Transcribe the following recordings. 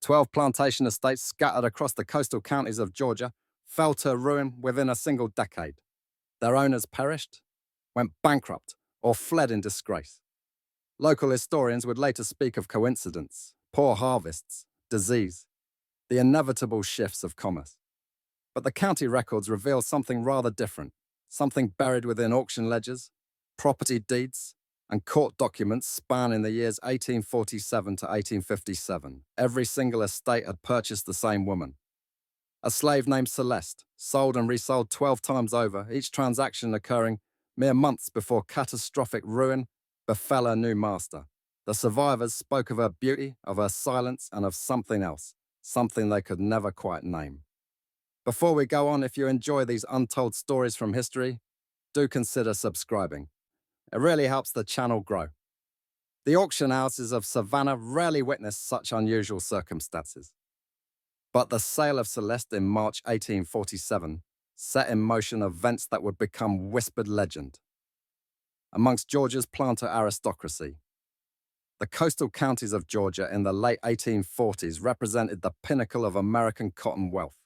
12 plantation estates scattered across the coastal counties of Georgia fell to ruin within a single decade. Their owners perished, went bankrupt, or fled in disgrace. Local historians would later speak of coincidence, poor harvests, disease, the inevitable shifts of commerce. But the county records reveal something rather different, something buried within auction ledgers, property deeds, and court documents spanning the years 1847 to 1857. Every single estate had purchased the same woman. A slave named Celeste, sold and resold 12 times over, each transaction occurring mere months before catastrophic ruin befell her new master. The survivors spoke of her beauty, of her silence, and of something else, something they could never quite name. Before we go on, if you enjoy these untold stories from history, do consider subscribing. It really helps the channel grow. The auction houses of Savannah rarely witness such unusual circumstances. But the sale of Celeste in March 1847 set in motion events that would become whispered legend. Amongst Georgia's planter aristocracy, the coastal counties of Georgia in the late 1840s represented the pinnacle of American cotton wealth.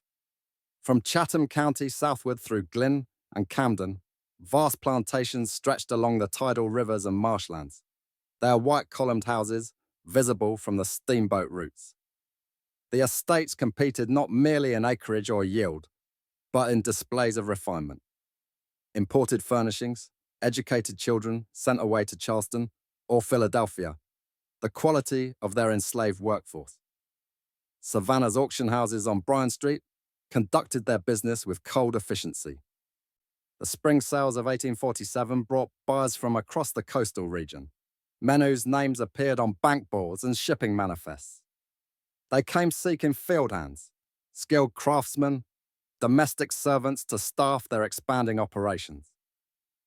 From Chatham County southward through Glynn and Camden, vast plantations stretched along the tidal rivers and marshlands, their white-columned houses visible from the steamboat routes. The estates competed not merely in acreage or yield, but in displays of refinement. Imported furnishings, educated children sent away to Charleston or Philadelphia, the quality of their enslaved workforce. Savannah's auction houses on Bryan Street conducted their business with cold efficiency. The spring sales of 1847 brought buyers from across the coastal region, men whose names appeared on bank boards and shipping manifests. They came seeking field hands, skilled craftsmen, domestic servants to staff their expanding operations.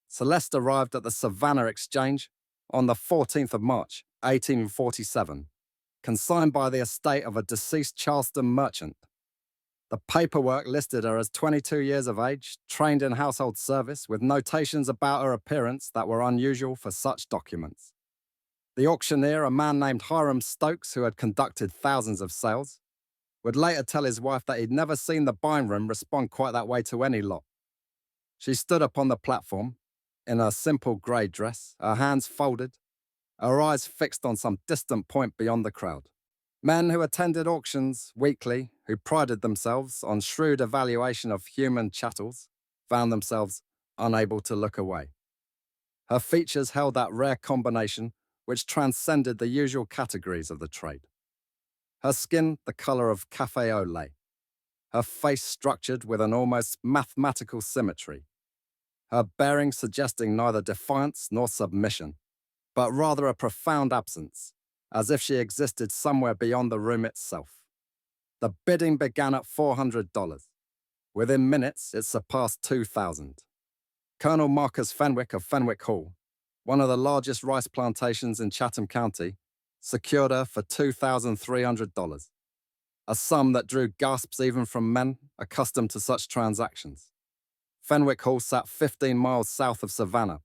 Celeste arrived at the Savannah Exchange on the 14th of March, 1847, consigned by the estate of a deceased Charleston merchant. The paperwork listed her as 22 years of age, trained in household service, with notations about her appearance that were unusual for such documents. The auctioneer, a man named Hiram Stokes, who had conducted thousands of sales, would later tell his wife that he'd never seen the buying room respond quite that way to any lot. She stood upon the platform, in her simple grey dress, her hands folded, her eyes fixed on some distant point beyond the crowd. Men who attended auctions weekly, who prided themselves on shrewd evaluation of human chattels, found themselves unable to look away. Her features held that rare combination which transcended the usual categories of the trade. Her skin the colour of café au lait, her face structured with an almost mathematical symmetry, her bearing suggesting neither defiance nor submission, but rather a profound absence, as if she existed somewhere beyond the room itself. The bidding began at $400. Within minutes, it surpassed $2,000. Colonel Marcus Fenwick of Fenwick Hall, one of the largest rice plantations in Chatham County, secured her for $2,300, a sum that drew gasps even from men accustomed to such transactions. Fenwick Hall sat 15 miles south of Savannah,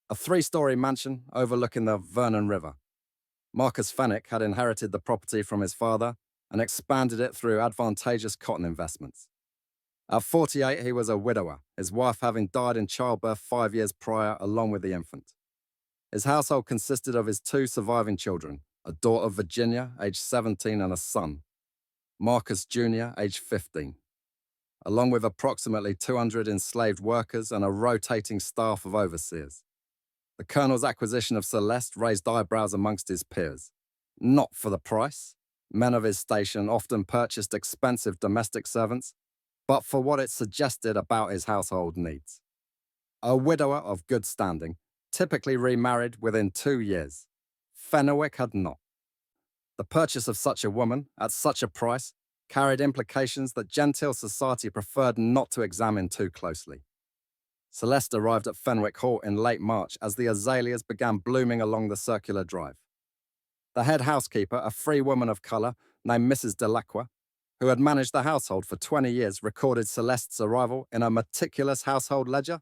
a three-story mansion overlooking the Vernon River. Marcus Fenwick had inherited the property from his father and expanded it through advantageous cotton investments. At 48, he was a widower, his wife having died in childbirth 5 years prior along with the infant. His household consisted of his two surviving children, a daughter Virginia, aged 17, and a son, Marcus Jr., aged 15, along with approximately 200 enslaved workers and a rotating staff of overseers. The Colonel's acquisition of Celeste raised eyebrows amongst his peers. Not for the price. Men of his station often purchased expensive domestic servants, but for what it suggested about his household needs. A widower of good standing, typically remarried within 2 years. Fenwick had not. The purchase of such a woman, at such a price, carried implications that genteel society preferred not to examine too closely. Celeste arrived at Fenwick Hall in late March as the azaleas began blooming along the circular drive. The head housekeeper, a free woman of colour named Mrs. Delacroix, who had managed the household for 20 years, recorded Celeste's arrival in a meticulous household ledger.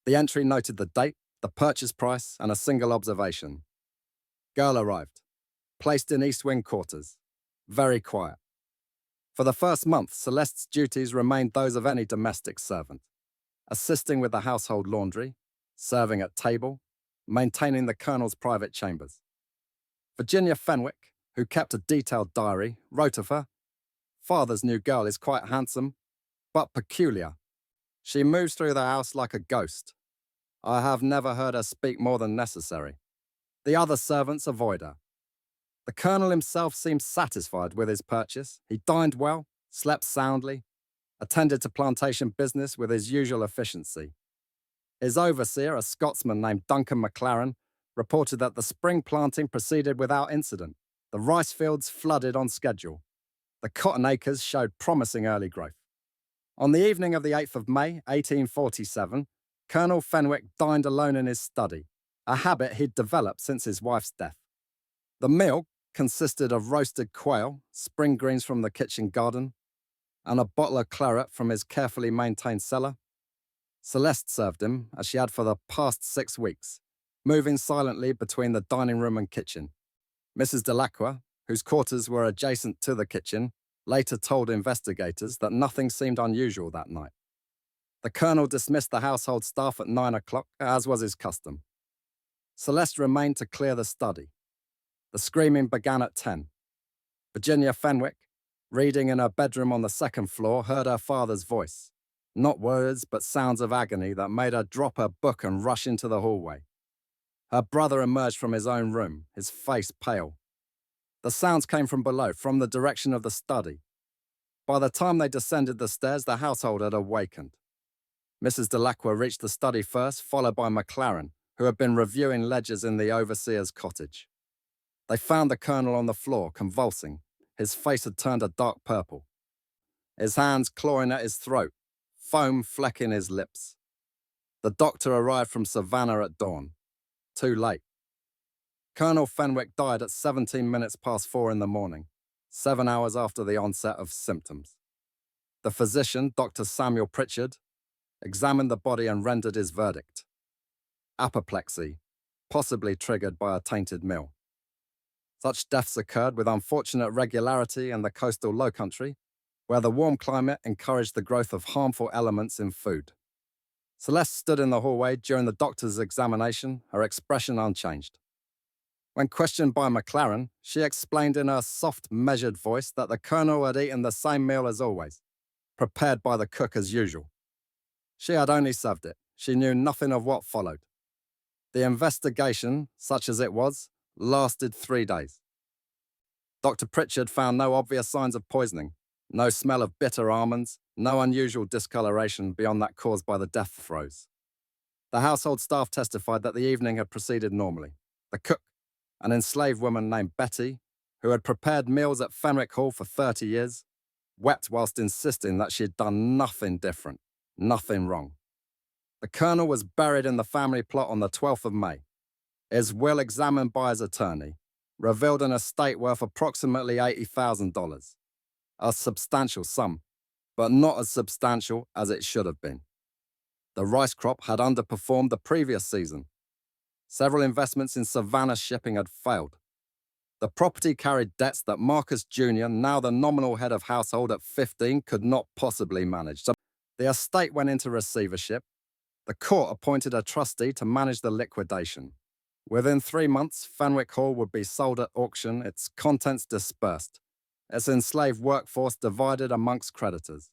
The entry noted the date, the purchase price, and a single observation. Girl arrived. Placed in East Wing quarters. very quiet. For the first month, Celeste's duties remained those of any domestic servant, assisting with the household laundry, serving at table, maintaining the Colonel's private chambers. Virginia Fenwick, who kept a detailed diary, wrote of her, "Father's new girl is quite handsome, but peculiar. She moves through the house like a ghost. I have never heard her speak more than necessary. The other servants avoid her." The Colonel himself seemed satisfied with his purchase. He dined well, slept soundly, attended to plantation business with his usual efficiency. His overseer, a Scotsman named Duncan McLaren, reported that the spring planting proceeded without incident. The rice fields flooded on schedule. The cotton acres showed promising early growth. On the evening of the 8th of May, 1847, Colonel Fenwick dined alone in his study, a habit he'd developed since his wife's death. The meal consisted of roasted quail, spring greens from the kitchen garden, and a bottle of claret from his carefully maintained cellar. Celeste served him, as she had for the past 6 weeks, moving silently between the dining room and kitchen. Mrs. Delacroix, whose quarters were adjacent to the kitchen, later told investigators that nothing seemed unusual that night. The Colonel dismissed the household staff at 9 o'clock, as was his custom. Celeste remained to clear the study. The screaming began at 10. Virginia Fenwick, reading in her bedroom on the second floor, heard her father's voice. Not words, but sounds of agony that made her drop her book and rush into the hallway. Her brother emerged from his own room, his face pale. The sounds came from below, from the direction of the study. By the time they descended the stairs, the household had awakened. Mrs. Delacroix reached the study first, followed by McLaren, who had been reviewing ledgers in the overseer's cottage. They found the Colonel on the floor, convulsing. His face had turned a dark purple. His hands clawing at his throat, foam flecking his lips. The doctor arrived from Savannah at dawn. Too late. Colonel Fenwick died at 17 minutes past 4 in the morning, 7 hours after the onset of symptoms. The physician, Dr. Samuel Pritchard, examined the body and rendered his verdict. Apoplexy, possibly triggered by a tainted meal. Such deaths occurred with unfortunate regularity in the coastal lowcountry, where the warm climate encouraged the growth of harmful elements in food. Celeste stood in the hallway during the doctor's examination, her expression unchanged. When questioned by McLaren, she explained in her soft, measured voice that the Colonel had eaten the same meal as always, prepared by the cook as usual. She had only served it. She knew nothing of what followed. The investigation, such as it was, lasted 3 days. Dr. Pritchard found no obvious signs of poisoning, no smell of bitter almonds, no unusual discoloration beyond that caused by the death throes. The household staff testified that the evening had proceeded normally. The cook, an enslaved woman named Betty, who had prepared meals at Fenwick Hall for 30 years, wept whilst insisting that she had done nothing different, nothing wrong. The Colonel was buried in the family plot on the 12th of May. His will, examined by his attorney, revealed an estate worth approximately $80,000. A substantial sum, but not as substantial as it should have been. The rice crop had underperformed the previous season. Several investments in Savannah shipping had failed. The property carried debts that Marcus Jr., now the nominal head of household at 15, could not possibly manage. So the estate went into receivership. The court appointed a trustee to manage the liquidation. Within 3 months, Fenwick Hall would be sold at auction, its contents dispersed, its enslaved workforce divided amongst creditors.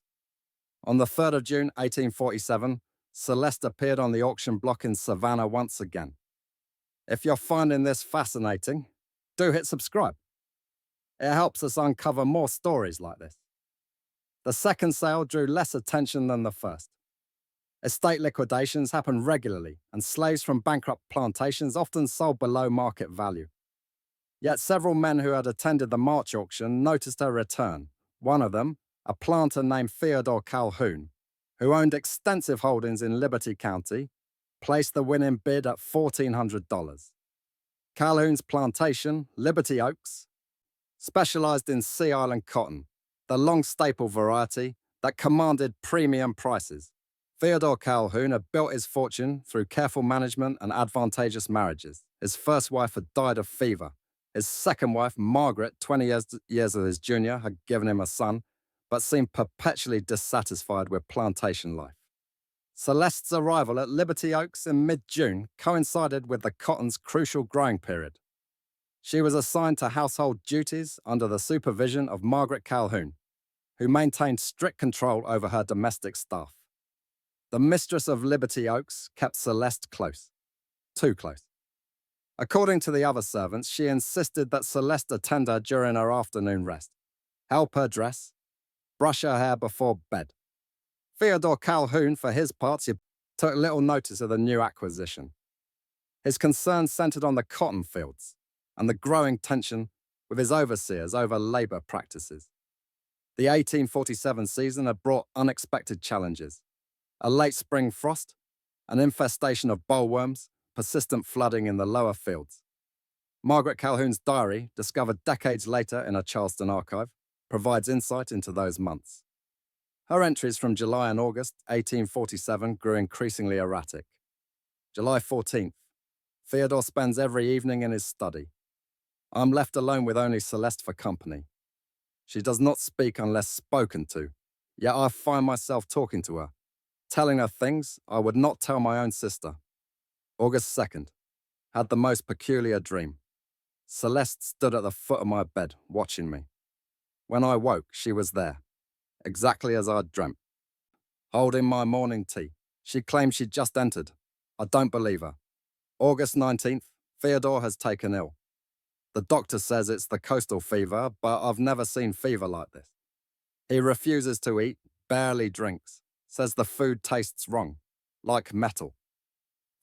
On the 3rd of June, 1847, Celeste appeared on the auction block in Savannah once again. If you're finding this fascinating, do hit subscribe. It helps us uncover more stories like this. The second sale drew less attention than the first. Estate liquidations happen regularly, and slaves from bankrupt plantations often sold below market value. Yet several men who had attended the March auction noticed her return. One of them, a planter named Theodore Calhoun, who owned extensive holdings in Liberty County, placed the winning bid at $1,400. Calhoun's plantation, Liberty Oaks, specialized in Sea Island cotton, the long staple variety that commanded premium prices. Theodore Calhoun had built his fortune through careful management and advantageous marriages. His first wife had died of fever, His second wife, Margaret, 20 years of his junior, had given him a son, but seemed perpetually dissatisfied with plantation life. Celeste's arrival at Liberty Oaks in mid-June coincided with the cotton's crucial growing period. She was assigned to household duties under the supervision of Margaret Calhoun, who maintained strict control over her domestic staff. The mistress of Liberty Oaks kept Celeste close, too close. According to the other servants, she insisted that Celeste attend her during her afternoon rest, help her dress, brush her hair before bed. Theodore Calhoun, for his part, took little notice of the new acquisition. His concerns centered on the cotton fields and the growing tension with his overseers over labor practices. The 1847 season had brought unexpected challenges: a late spring frost, an infestation of bollworms, persistent flooding in the lower fields. Margaret Calhoun's diary, discovered decades later in a Charleston archive, provides insight into those months. Her entries from July and August 1847 grew increasingly erratic. July 14th. Theodore spends every evening in his study. I'm left alone with only Celeste for company. She does not speak unless spoken to, yet I find myself talking to her, telling her things I would not tell my own sister. August 2nd. Had the most peculiar dream. Celeste stood at the foot of my bed, watching me. When I woke, she was there, exactly as I'd dreamt, holding my morning tea. She claimed she'd just entered. I don't believe her. August 19th. Theodore has taken ill. The doctor says it's the coastal fever, but I've never seen fever like this. He refuses to eat, barely drinks, says the food tastes wrong, like metal.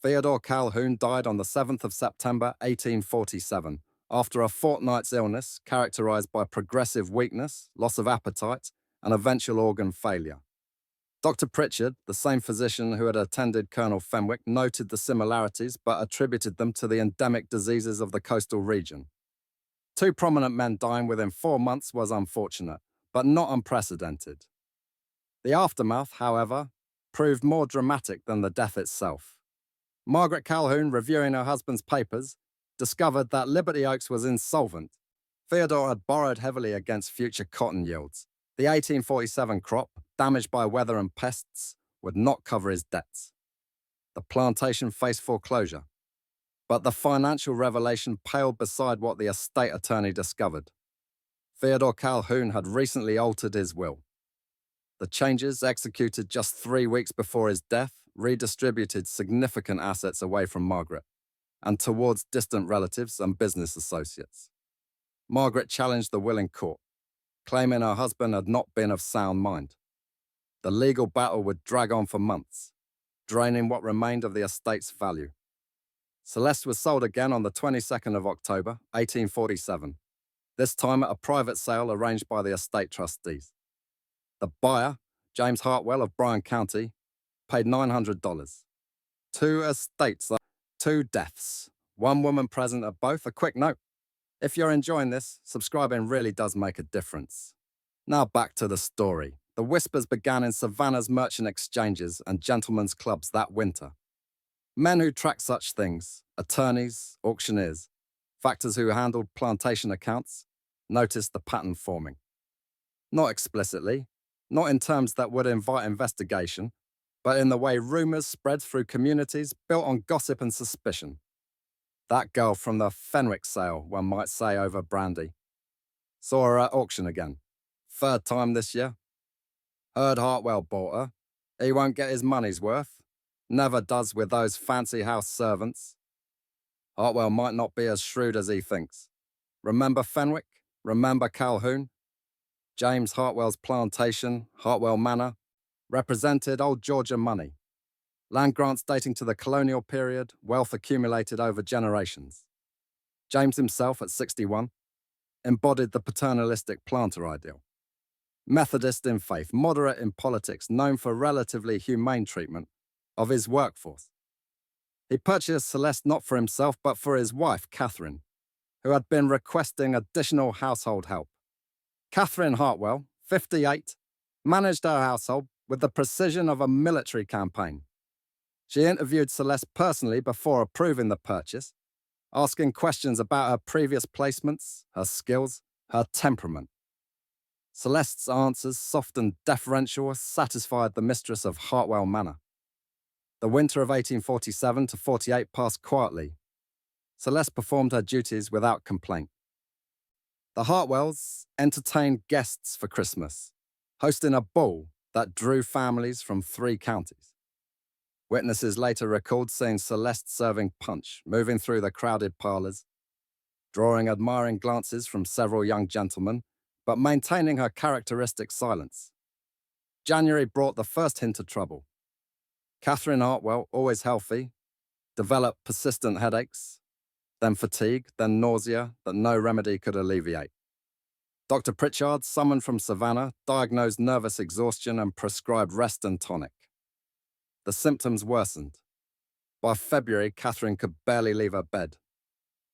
Theodore Calhoun died on the 7th of September 1847, after a fortnight's illness characterized by progressive weakness, loss of appetite, and eventual organ failure. Dr. Pritchard, the same physician who had attended Colonel Fenwick, noted the similarities but attributed them to the endemic diseases of the coastal region. 2 prominent men dying within 4 months was unfortunate, but not unprecedented. The aftermath, however, proved more dramatic than the death itself. Margaret Calhoun, reviewing her husband's papers, discovered that Liberty Oaks was insolvent. Theodore had borrowed heavily against future cotton yields. The 1847 crop, damaged by weather and pests, would not cover his debts. The plantation faced foreclosure. But the financial revelation paled beside what the estate attorney discovered. Theodore Calhoun had recently altered his will. The changes, executed just 3 weeks before his death, redistributed significant assets away from Margaret and towards distant relatives and business associates. Margaret challenged the will in court, claiming her husband had not been of sound mind. The legal battle would drag on for months, draining what remained of the estate's value. Celeste was sold again on the 22nd of October, 1847, this time at a private sale arranged by the estate trustees. The buyer, James Hartwell of Bryan County, paid $900. 2 estates, 2 deaths, 1 woman present at both. A quick note: if you're enjoying this, subscribing really does make a difference. Now back to the story. The whispers began in Savannah's merchant exchanges and gentlemen's clubs that winter. Men who tracked such things, attorneys, auctioneers, factors who handled plantation accounts, noticed the pattern forming. Not explicitly, not in terms that would invite investigation, but in the way rumors spread through communities built on gossip and suspicion. That girl from the Fenwick sale, one might say, over brandy. Saw her at auction again. 3rd time this year. Heard Hartwell bought her. He won't get his money's worth. Never does with those fancy house servants. Hartwell might not be as shrewd as he thinks. Remember Fenwick? Remember Calhoun? James Hartwell's plantation, Hartwell Manor, represented old Georgia money. Land grants dating to the colonial period, wealth accumulated over generations. James himself, at 61, embodied the paternalistic planter ideal. Methodist in faith, moderate in politics, known for relatively humane treatment of his workforce. He purchased Celeste not for himself, but for his wife, Catherine, who had been requesting additional household help. Catherine Hartwell, 58, managed her household with the precision of a military campaign. She interviewed Celeste personally before approving the purchase, asking questions about her previous placements, her skills, her temperament. Celeste's answers, soft and deferential, satisfied the mistress of Hartwell Manor. The winter of 1847 to 48 passed quietly. Celeste performed her duties without complaint. The Hartwells entertained guests for Christmas, hosting a ball that drew families from 3 counties. Witnesses later recalled seeing Celeste serving punch, moving through the crowded parlors, drawing admiring glances from several young gentlemen, but maintaining her characteristic silence. January brought the first hint of trouble. Catherine Hartwell, always healthy, developed persistent headaches, then fatigue, then nausea that no remedy could alleviate. Dr. Pritchard, summoned from Savannah, diagnosed nervous exhaustion and prescribed rest and tonic. The symptoms worsened. By February, Catherine could barely leave her bed.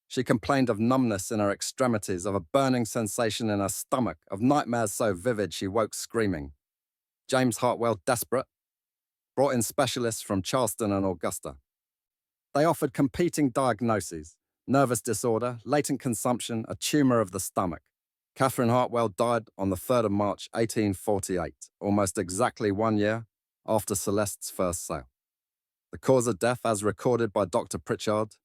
She complained of numbness in her extremities, of a burning sensation in her stomach, of nightmares so vivid she woke screaming. James Hartwell, desperate, brought in specialists from Charleston and Augusta. They offered competing diagnoses: nervous disorder, latent consumption, a tumor of the stomach. Catherine Hartwell died on the 3rd of March, 1848, almost exactly 1 year after Celeste's first sale. The cause of death, as recorded by Dr. Pritchard,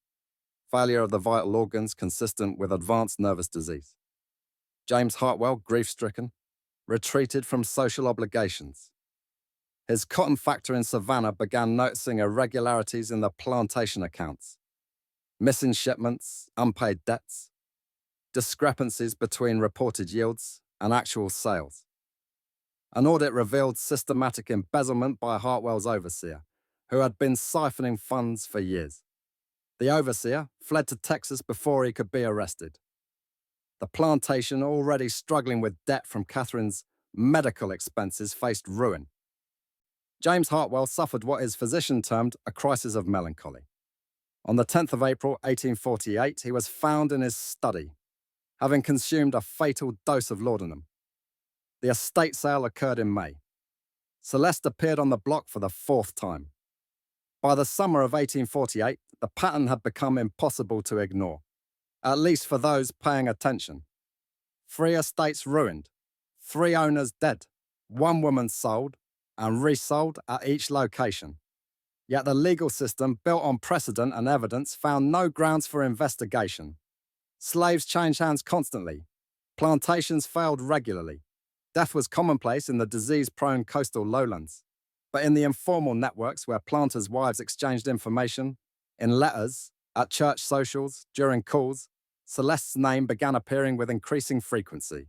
failure of the vital organs consistent with advanced nervous disease. James Hartwell, grief-stricken, retreated from social obligations. His cotton factor in Savannah began noticing irregularities in the plantation accounts, missing shipments, unpaid debts, discrepancies between reported yields and actual sales. An audit revealed systematic embezzlement by Hartwell's overseer, who had been siphoning funds for years. The overseer fled to Texas before he could be arrested. The plantation, already struggling with debt from Catherine's medical expenses, faced ruin. James Hartwell suffered what his physician termed a crisis of melancholy. On the 10th of April, 1848, he was found in his study, having consumed a fatal dose of laudanum. The estate sale occurred in May. Celeste appeared on the block for the 4th time. By the summer of 1848, the pattern had become impossible to ignore, at least for those paying attention. 3 estates ruined, 3 owners dead, 1 woman sold and resold at each location. Yet the legal system, built on precedent and evidence, found no grounds for investigation. Slaves changed hands constantly. Plantations failed regularly. Death was commonplace in the disease-prone coastal lowlands. But in the informal networks where planters' wives exchanged information, in letters, at church socials, during calls, Celeste's name began appearing with increasing frequency.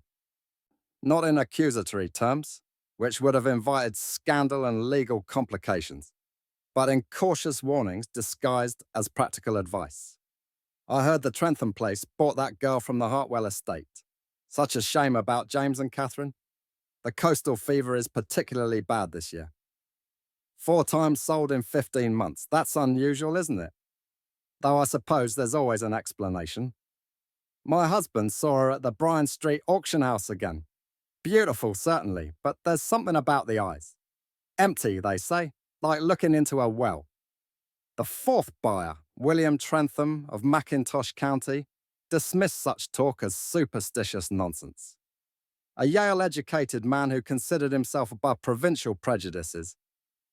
Not in accusatory terms, which would have invited scandal and legal complications, but in cautious warnings disguised as practical advice. I heard the Trentham place bought that girl from the Hartwell estate. Such a shame about James and Catherine. The coastal fever is particularly bad this year. 4 times sold in 15 months. That's unusual, isn't it? Though I suppose there's always an explanation. My husband saw her at the Bryan Street auction house again. Beautiful, certainly, but there's something about the eyes. Empty, they say, like looking into a well. The 4th buyer, William Trentham of McIntosh County, dismissed such talk as superstitious nonsense. A Yale-educated man who considered himself above provincial prejudices,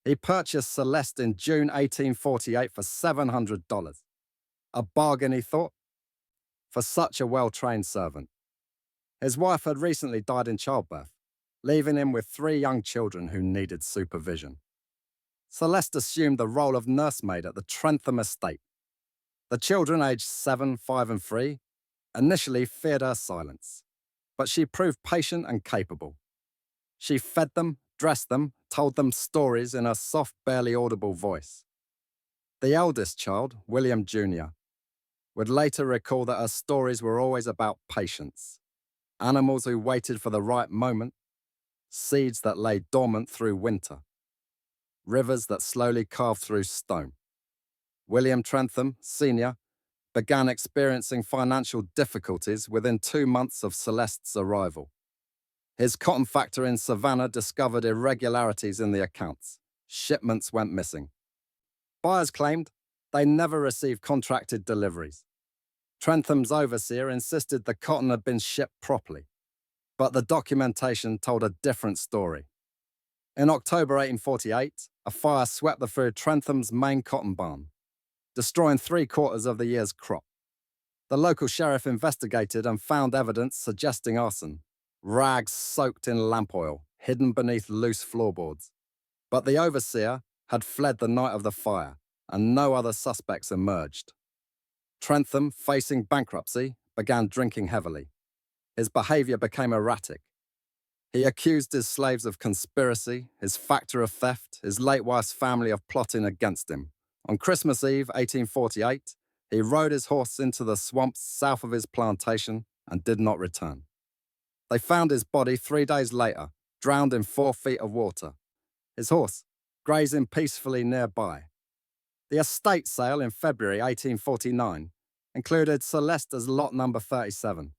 he purchased Celeste in June 1848 for $700. A bargain, he thought, for such a well-trained servant. His wife had recently died in childbirth, leaving him with 3 young children who needed supervision. Celeste assumed the role of nursemaid at the Trentham estate. The children, aged 7, 5, and 3, initially feared her silence, but she proved patient and capable. She fed them, dressed them, told them stories in a soft, barely audible voice. The eldest child, William Jr., would later recall that her stories were always about patience, animals who waited for the right moment, seeds that lay dormant through winter, rivers that slowly carved through stone. William Trentham, Sr., began experiencing financial difficulties within 2 months of Celeste's arrival. His cotton factor in Savannah discovered irregularities in the accounts. Shipments went missing. Buyers claimed they never received contracted deliveries. Trentham's overseer insisted the cotton had been shipped properly, but the documentation told a different story. In October 1848, a fire swept through Trentham's main cotton barn, destroying 3/4 of the year's crop. The local sheriff investigated and found evidence suggesting arson, rags soaked in lamp oil, hidden beneath loose floorboards. But the overseer had fled the night of the fire, and no other suspects emerged. Trentham, facing bankruptcy, began drinking heavily. His behavior became erratic. He accused his slaves of conspiracy, his factor of theft, his late wife's family of plotting against him. On Christmas Eve, 1848, he rode his horse into the swamps south of his plantation and did not return. They found his body 3 days later, drowned in 4 feet of water, his horse grazing peacefully nearby. The estate sale in February 1849 included Celeste as lot number 37.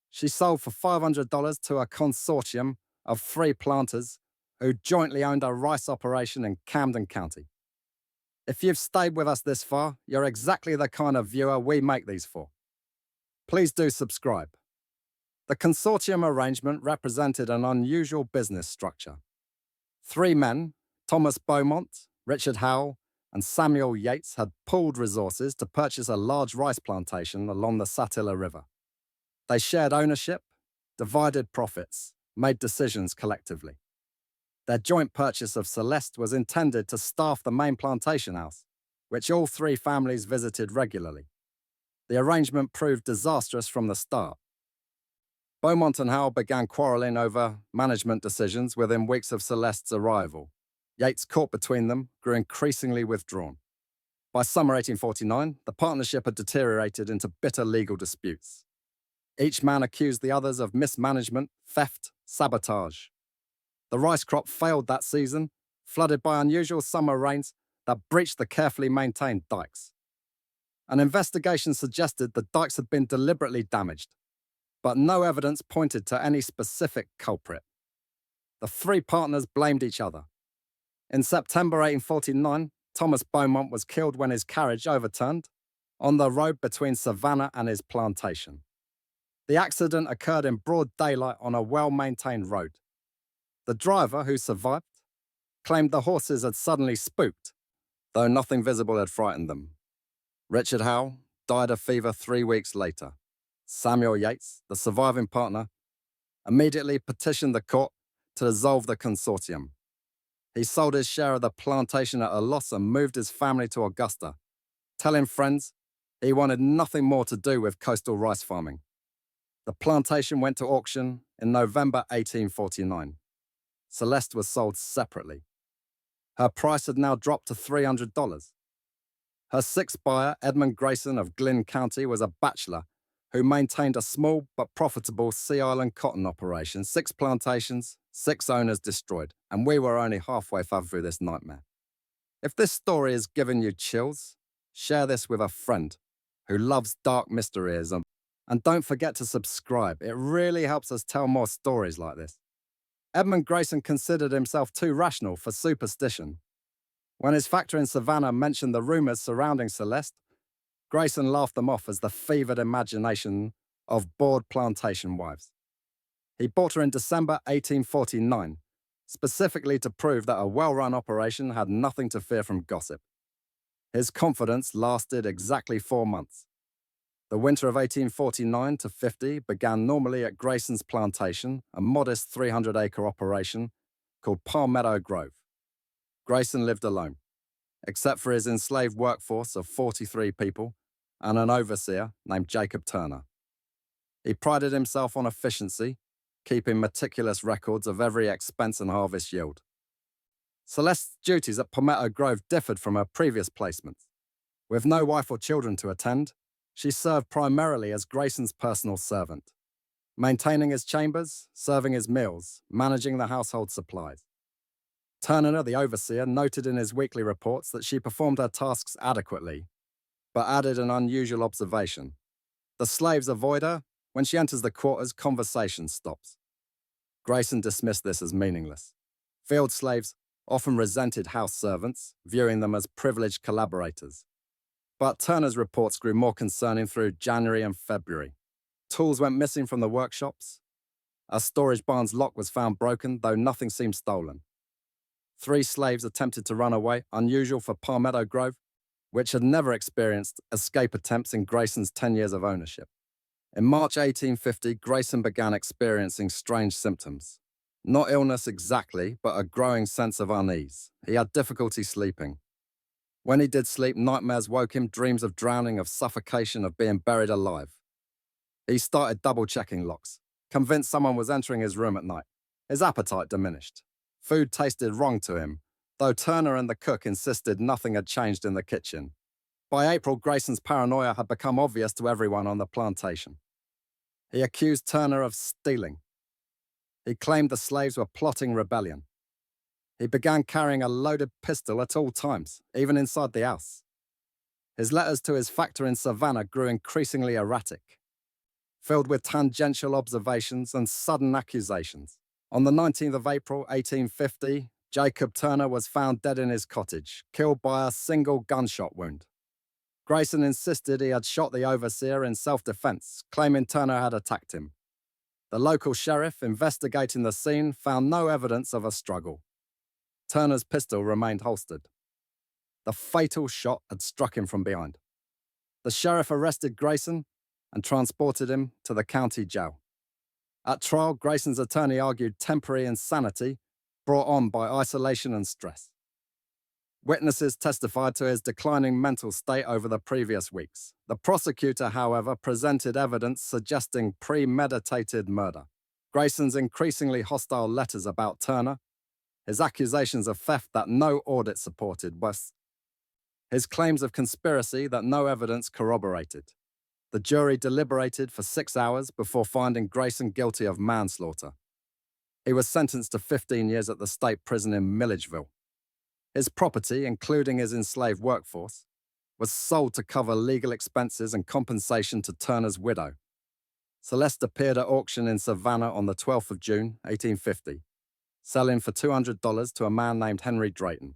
She sold for $500 to a consortium of 3 planters who jointly owned a rice operation in Camden County. If you've stayed with us this far, you're exactly the kind of viewer we make these for. Please do subscribe. The consortium arrangement represented an unusual business structure. 3 men, Thomas Beaumont, Richard Howell, and Samuel Yates, had pooled resources to purchase a large rice plantation along the Satilla River. They shared ownership, divided profits, made decisions collectively. Their joint purchase of Celeste was intended to staff the main plantation house, which all 3 families visited regularly. The arrangement proved disastrous from the start. Beaumont and Howell began quarreling over management decisions within weeks of Celeste's arrival. Yates, caught between them, grew increasingly withdrawn. By summer 1849, the partnership had deteriorated into bitter legal disputes. Each man accused the others of mismanagement, theft, sabotage. The rice crop failed that season, flooded by unusual summer rains that breached the carefully maintained dikes. An investigation suggested the dikes had been deliberately damaged, but no evidence pointed to any specific culprit. The 3 partners blamed each other. In September 1849, Thomas Beaumont was killed when his carriage overturned on the road between Savannah and his plantation. The accident occurred in broad daylight on a well-maintained road. The driver, who survived, claimed the horses had suddenly spooked, though nothing visible had frightened them. Richard Howell died of fever 3 weeks later. Samuel Yates, the surviving partner, immediately petitioned the court to dissolve the consortium. He sold his share of the plantation at a loss and moved his family to Augusta, telling friends he wanted nothing more to do with coastal rice farming. The plantation went to auction in November 1849. Celeste was sold separately. Her price had now dropped to $300. Her 6th buyer, Edmund Grayson of Glynn County, was a bachelor who maintained a small but profitable Sea Island cotton operation, 6 plantations, 6 owners destroyed, and we were only halfway through this nightmare. If this story has given you chills, share this with a friend who loves dark mysteries, and don't forget to subscribe. It really helps us tell more stories like this. Edmund Grayson considered himself too rational for superstition. When his factor in Savannah mentioned the rumors surrounding Celeste, Grayson laughed them off as the fevered imagination of bored plantation wives. He bought her in December 1849, specifically to prove that a well-run operation had nothing to fear from gossip. His confidence lasted exactly 4 months. The winter of 1849 to 50 began normally at Grayson's plantation, a modest 300-acre operation called Palmetto Grove. Grayson lived alone, except for his enslaved workforce of 43 people and an overseer named Jacob Turner. He prided himself on efficiency, keeping meticulous records of every expense and harvest yield. Celeste's duties at Palmetto Grove differed from her previous placements. With no wife or children to attend, she served primarily as Grayson's personal servant, maintaining his chambers, serving his meals, managing the household supplies. Turner, the overseer, noted in his weekly reports that she performed her tasks adequately, but added an unusual observation. The slaves avoid her. When she enters the quarters, conversation stops. Grayson dismissed this as meaningless. Field slaves often resented house servants, viewing them as privileged collaborators. But Turner's reports grew more concerning through January and February. Tools went missing from the workshops. A storage barn's lock was found broken, though nothing seemed stolen. 3 slaves attempted to run away, unusual for Palmetto Grove, which had never experienced escape attempts in Grayson's 10 years of ownership. In March 1850, Grayson began experiencing strange symptoms. Not illness exactly, but a growing sense of unease. He had difficulty sleeping. When he did sleep, nightmares woke him, dreams of drowning, of suffocation, of being buried alive. He started double-checking locks, convinced someone was entering his room at night. His appetite diminished. Food tasted wrong to him, though Turner and the cook insisted nothing had changed in the kitchen. By April, Grayson's paranoia had become obvious to everyone on the plantation. He accused Turner of stealing. He claimed the slaves were plotting rebellion. He began carrying a loaded pistol at all times, even inside the house. His letters to his factor in Savannah grew increasingly erratic, filled with tangential observations and sudden accusations. On the 19th of April, 1850, Jacob Turner was found dead in his cottage, killed by a single gunshot wound. Grayson insisted he had shot the overseer in self-defense, claiming Turner had attacked him. The local sheriff, investigating the scene, found no evidence of a struggle. Turner's pistol remained holstered. The fatal shot had struck him from behind. The sheriff arrested Grayson and transported him to the county jail. At trial, Grayson's attorney argued temporary insanity brought on by isolation and stress. Witnesses testified to his declining mental state over the previous weeks. The prosecutor, however, presented evidence suggesting premeditated murder. Grayson's increasingly hostile letters about Turner, his accusations of theft that no audit supported, his claims of conspiracy that no evidence corroborated. The jury deliberated for 6 hours before finding Grayson guilty of manslaughter. He was sentenced to 15 years at the state prison in Milledgeville. His property, including his enslaved workforce, was sold to cover legal expenses and compensation to Turner's widow. Celeste appeared at auction in Savannah on the 12th of June, 1850, selling for $200 to a man named Henry Drayton.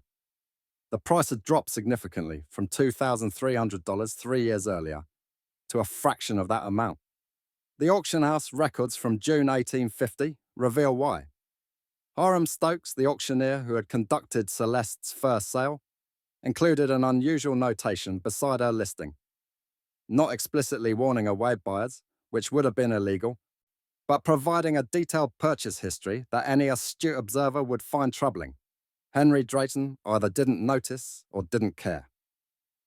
The price had dropped significantly from $2,300 3 years earlier to a fraction of that amount. The auction house records from June 1850 reveal why. Hiram Stokes, the auctioneer who had conducted Celeste's first sale, included an unusual notation beside her listing, not explicitly warning away buyers, which would have been illegal, but providing a detailed purchase history that any astute observer would find troubling. Henry Drayton either didn't notice or didn't care.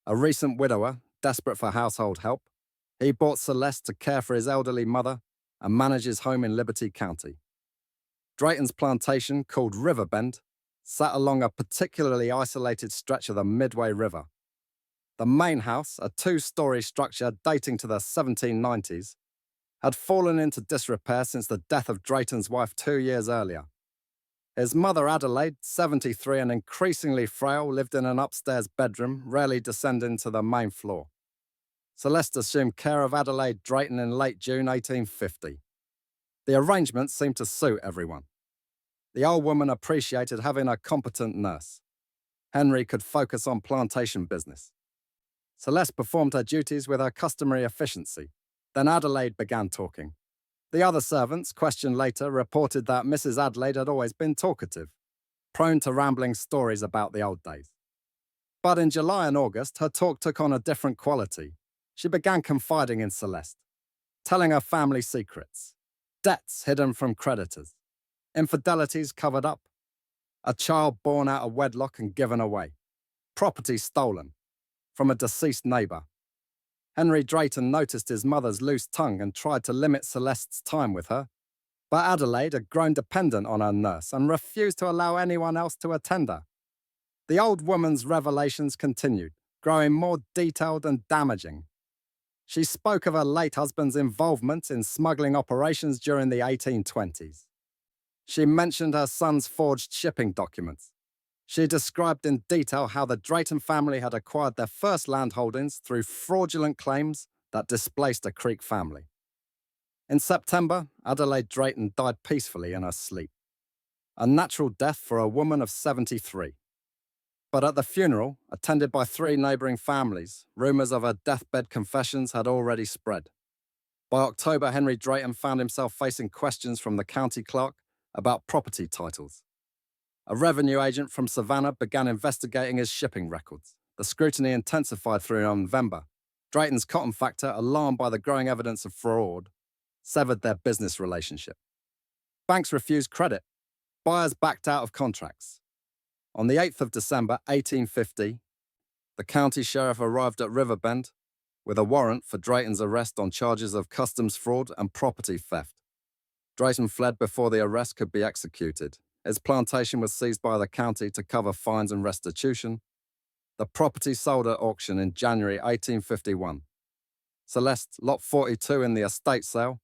A recent widower, desperate for household help, he bought Celeste to care for his elderly mother and manage his home in Liberty County. Drayton's plantation, called Riverbend, sat along a particularly isolated stretch of the Midway River. The main house, a 2-story structure dating to the 1790s, had fallen into disrepair since the death of Drayton's wife 2 years earlier. His mother Adelaide, 73 and increasingly frail, lived in an upstairs bedroom, rarely descending to the main floor. Celeste assumed care of Adelaide Drayton in late June 1850. The arrangement seemed to suit everyone. The old woman appreciated having a competent nurse. Henry could focus on plantation business. Celeste performed her duties with her customary efficiency. Then Adelaide began talking. The other servants, questioned later, reported that Mrs. Adelaide had always been talkative, prone to rambling stories about the old days. But in July and August, her talk took on a different quality. She began confiding in Celeste, telling her family secrets, debts hidden from creditors, infidelities covered up, a child born out of wedlock and given away, property stolen from a deceased neighbor. Henry Drayton noticed his mother's loose tongue and tried to limit Celeste's time with her, but Adelaide had grown dependent on her nurse and refused to allow anyone else to attend her. The old woman's revelations continued, growing more detailed and damaging. She spoke of her late husband's involvement in smuggling operations during the 1820s. She mentioned her son's forged shipping documents. She described in detail how the Drayton family had acquired their first land holdings through fraudulent claims that displaced a Creek family. In September, Adelaide Drayton died peacefully in her sleep, a natural death for a woman of 73. But at the funeral, attended by 3 neighboring families, rumors of her deathbed confessions had already spread. By October, Henry Drayton found himself facing questions from the county clerk about property titles. A revenue agent from Savannah began investigating his shipping records. The scrutiny intensified through November. Drayton's cotton factor, alarmed by the growing evidence of fraud, severed their business relationship. Banks refused credit. Buyers backed out of contracts. On the 8th of December, 1850, the county sheriff arrived at Riverbend with a warrant for Drayton's arrest on charges of customs fraud and property theft. Drayton fled before the arrest could be executed. His plantation was seized by the county to cover fines and restitution. The property sold at auction in January 1851. Celeste, lot 42 in the estate sale,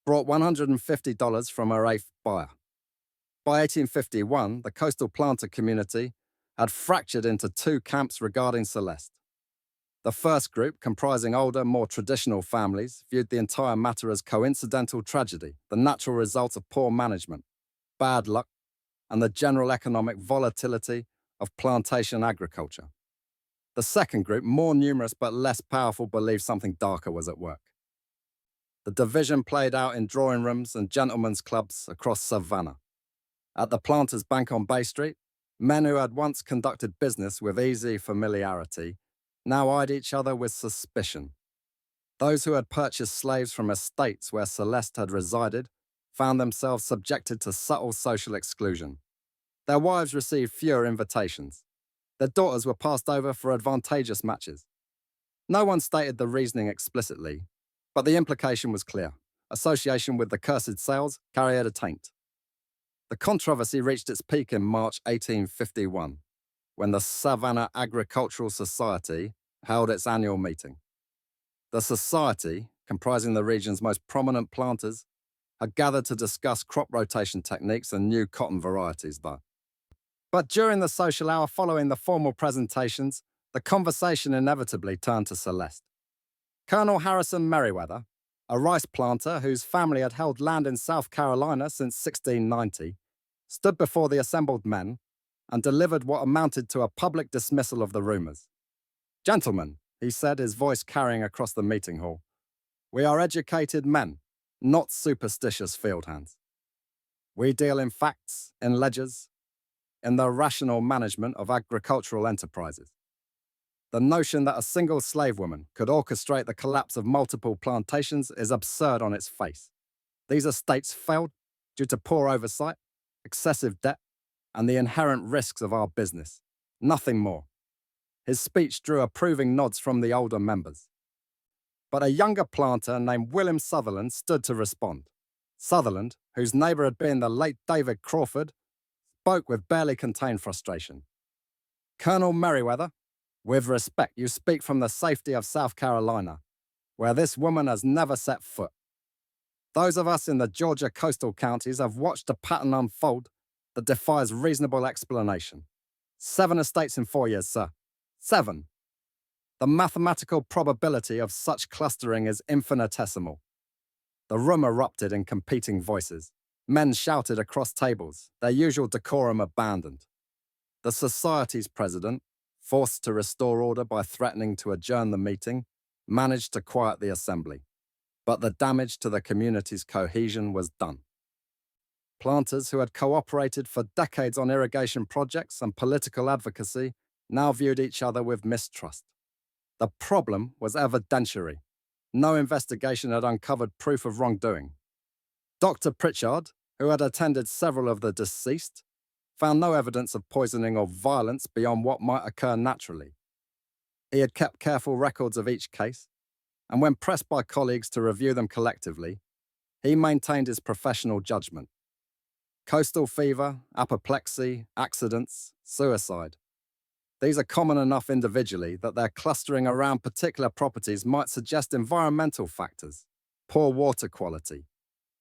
brought $150 from her 8th buyer. By 1851, the coastal planter community had fractured into 2 camps regarding Celeste. The first group, comprising older, more traditional families, viewed the entire matter as coincidental tragedy, the natural result of poor management, bad luck, and the general economic volatility of plantation agriculture. The second group, more numerous but less powerful, believed something darker was at work. The division played out in drawing rooms and gentlemen's clubs across Savannah. At the Planters' Bank on Bay Street, men who had once conducted business with easy familiarity now eyed each other with suspicion. Those who had purchased slaves from estates where Celeste had resided found themselves subjected to subtle social exclusion. Their wives received fewer invitations. Their daughters were passed over for advantageous matches. No one stated the reasoning explicitly, but the implication was clear. Association with the cursed sales carried a taint. The controversy reached its peak in March 1851, when the Savannah Agricultural Society held its annual meeting. The society, comprising the region's most prominent planters, had gathered to discuss crop rotation techniques and new cotton varieties there. But during the social hour following the formal presentations, the conversation inevitably turned to Celeste. Colonel Harrison Merriweather, a rice planter whose family had held land in South Carolina since 1690, stood before the assembled men and delivered what amounted to a public dismissal of the rumors. "Gentlemen," he said, his voice carrying across the meeting hall, "we are educated men, not superstitious field hands. We deal in facts, in ledgers, in the rational management of agricultural enterprises. The notion that a single slave woman could orchestrate the collapse of multiple plantations is absurd on its face. These estates failed due to poor oversight, excessive debt, and the inherent risks of our business. Nothing more." His speech drew approving nods from the older members. But a younger planter named William Sutherland stood to respond. Sutherland, whose neighbor had been the late David Crawford, spoke with barely contained frustration. "Colonel Merriweather, with respect, you speak from the safety of South Carolina, where this woman has never set foot. Those of us in the Georgia coastal counties have watched a pattern unfold that defies reasonable explanation. 7 estates in 4 years, sir. 7. The mathematical probability of such clustering is infinitesimal." The room erupted in competing voices. Men shouted across tables, their usual decorum abandoned. The society's president, forced to restore order by threatening to adjourn the meeting, managed to quiet the assembly. But the damage to the community's cohesion was done. Planters who had cooperated for decades on irrigation projects and political advocacy now viewed each other with mistrust. The problem was evidentiary. No investigation had uncovered proof of wrongdoing. Dr. Pritchard, who had attended several of the deceased, found no evidence of poisoning or violence beyond what might occur naturally. He had kept careful records of each case, and when pressed by colleagues to review them collectively, he maintained his professional judgment. Coastal fever, apoplexy, accidents, suicide. These are common enough individually that their clustering around particular properties might suggest environmental factors, poor water quality,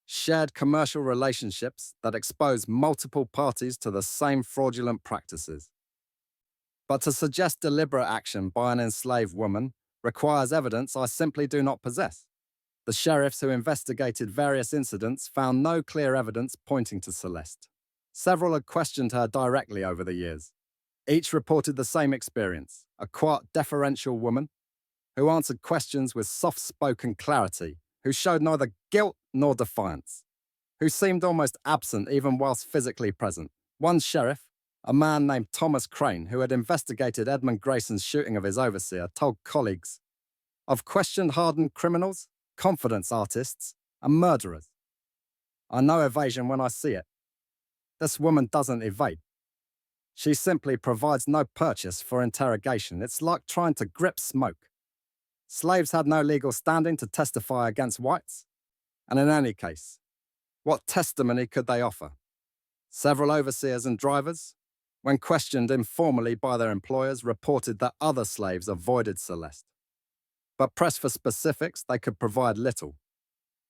shared commercial relationships that expose multiple parties to the same fraudulent practices. But to suggest deliberate action by an enslaved woman requires evidence I simply do not possess. The sheriffs who investigated various incidents found no clear evidence pointing to Celeste. Several had questioned her directly over the years. Each reported the same experience: a quiet, deferential woman who answered questions with soft-spoken clarity, who showed neither guilt nor defiance, who seemed almost absent even whilst physically present. One sheriff, a man named Thomas Crane, who had investigated Edmund Grayson's shooting of his overseer, told colleagues of question-hardened criminals, confidence artists, and murderers. I know evasion when I see it. This woman doesn't evade. She simply provides no purchase for interrogation. It's like trying to grip smoke. Slaves had no legal standing to testify against whites, and in any case, what testimony could they offer? Several overseers and drivers, when questioned informally by their employers, reported that other slaves avoided Celeste. But pressed for specifics, they could provide little.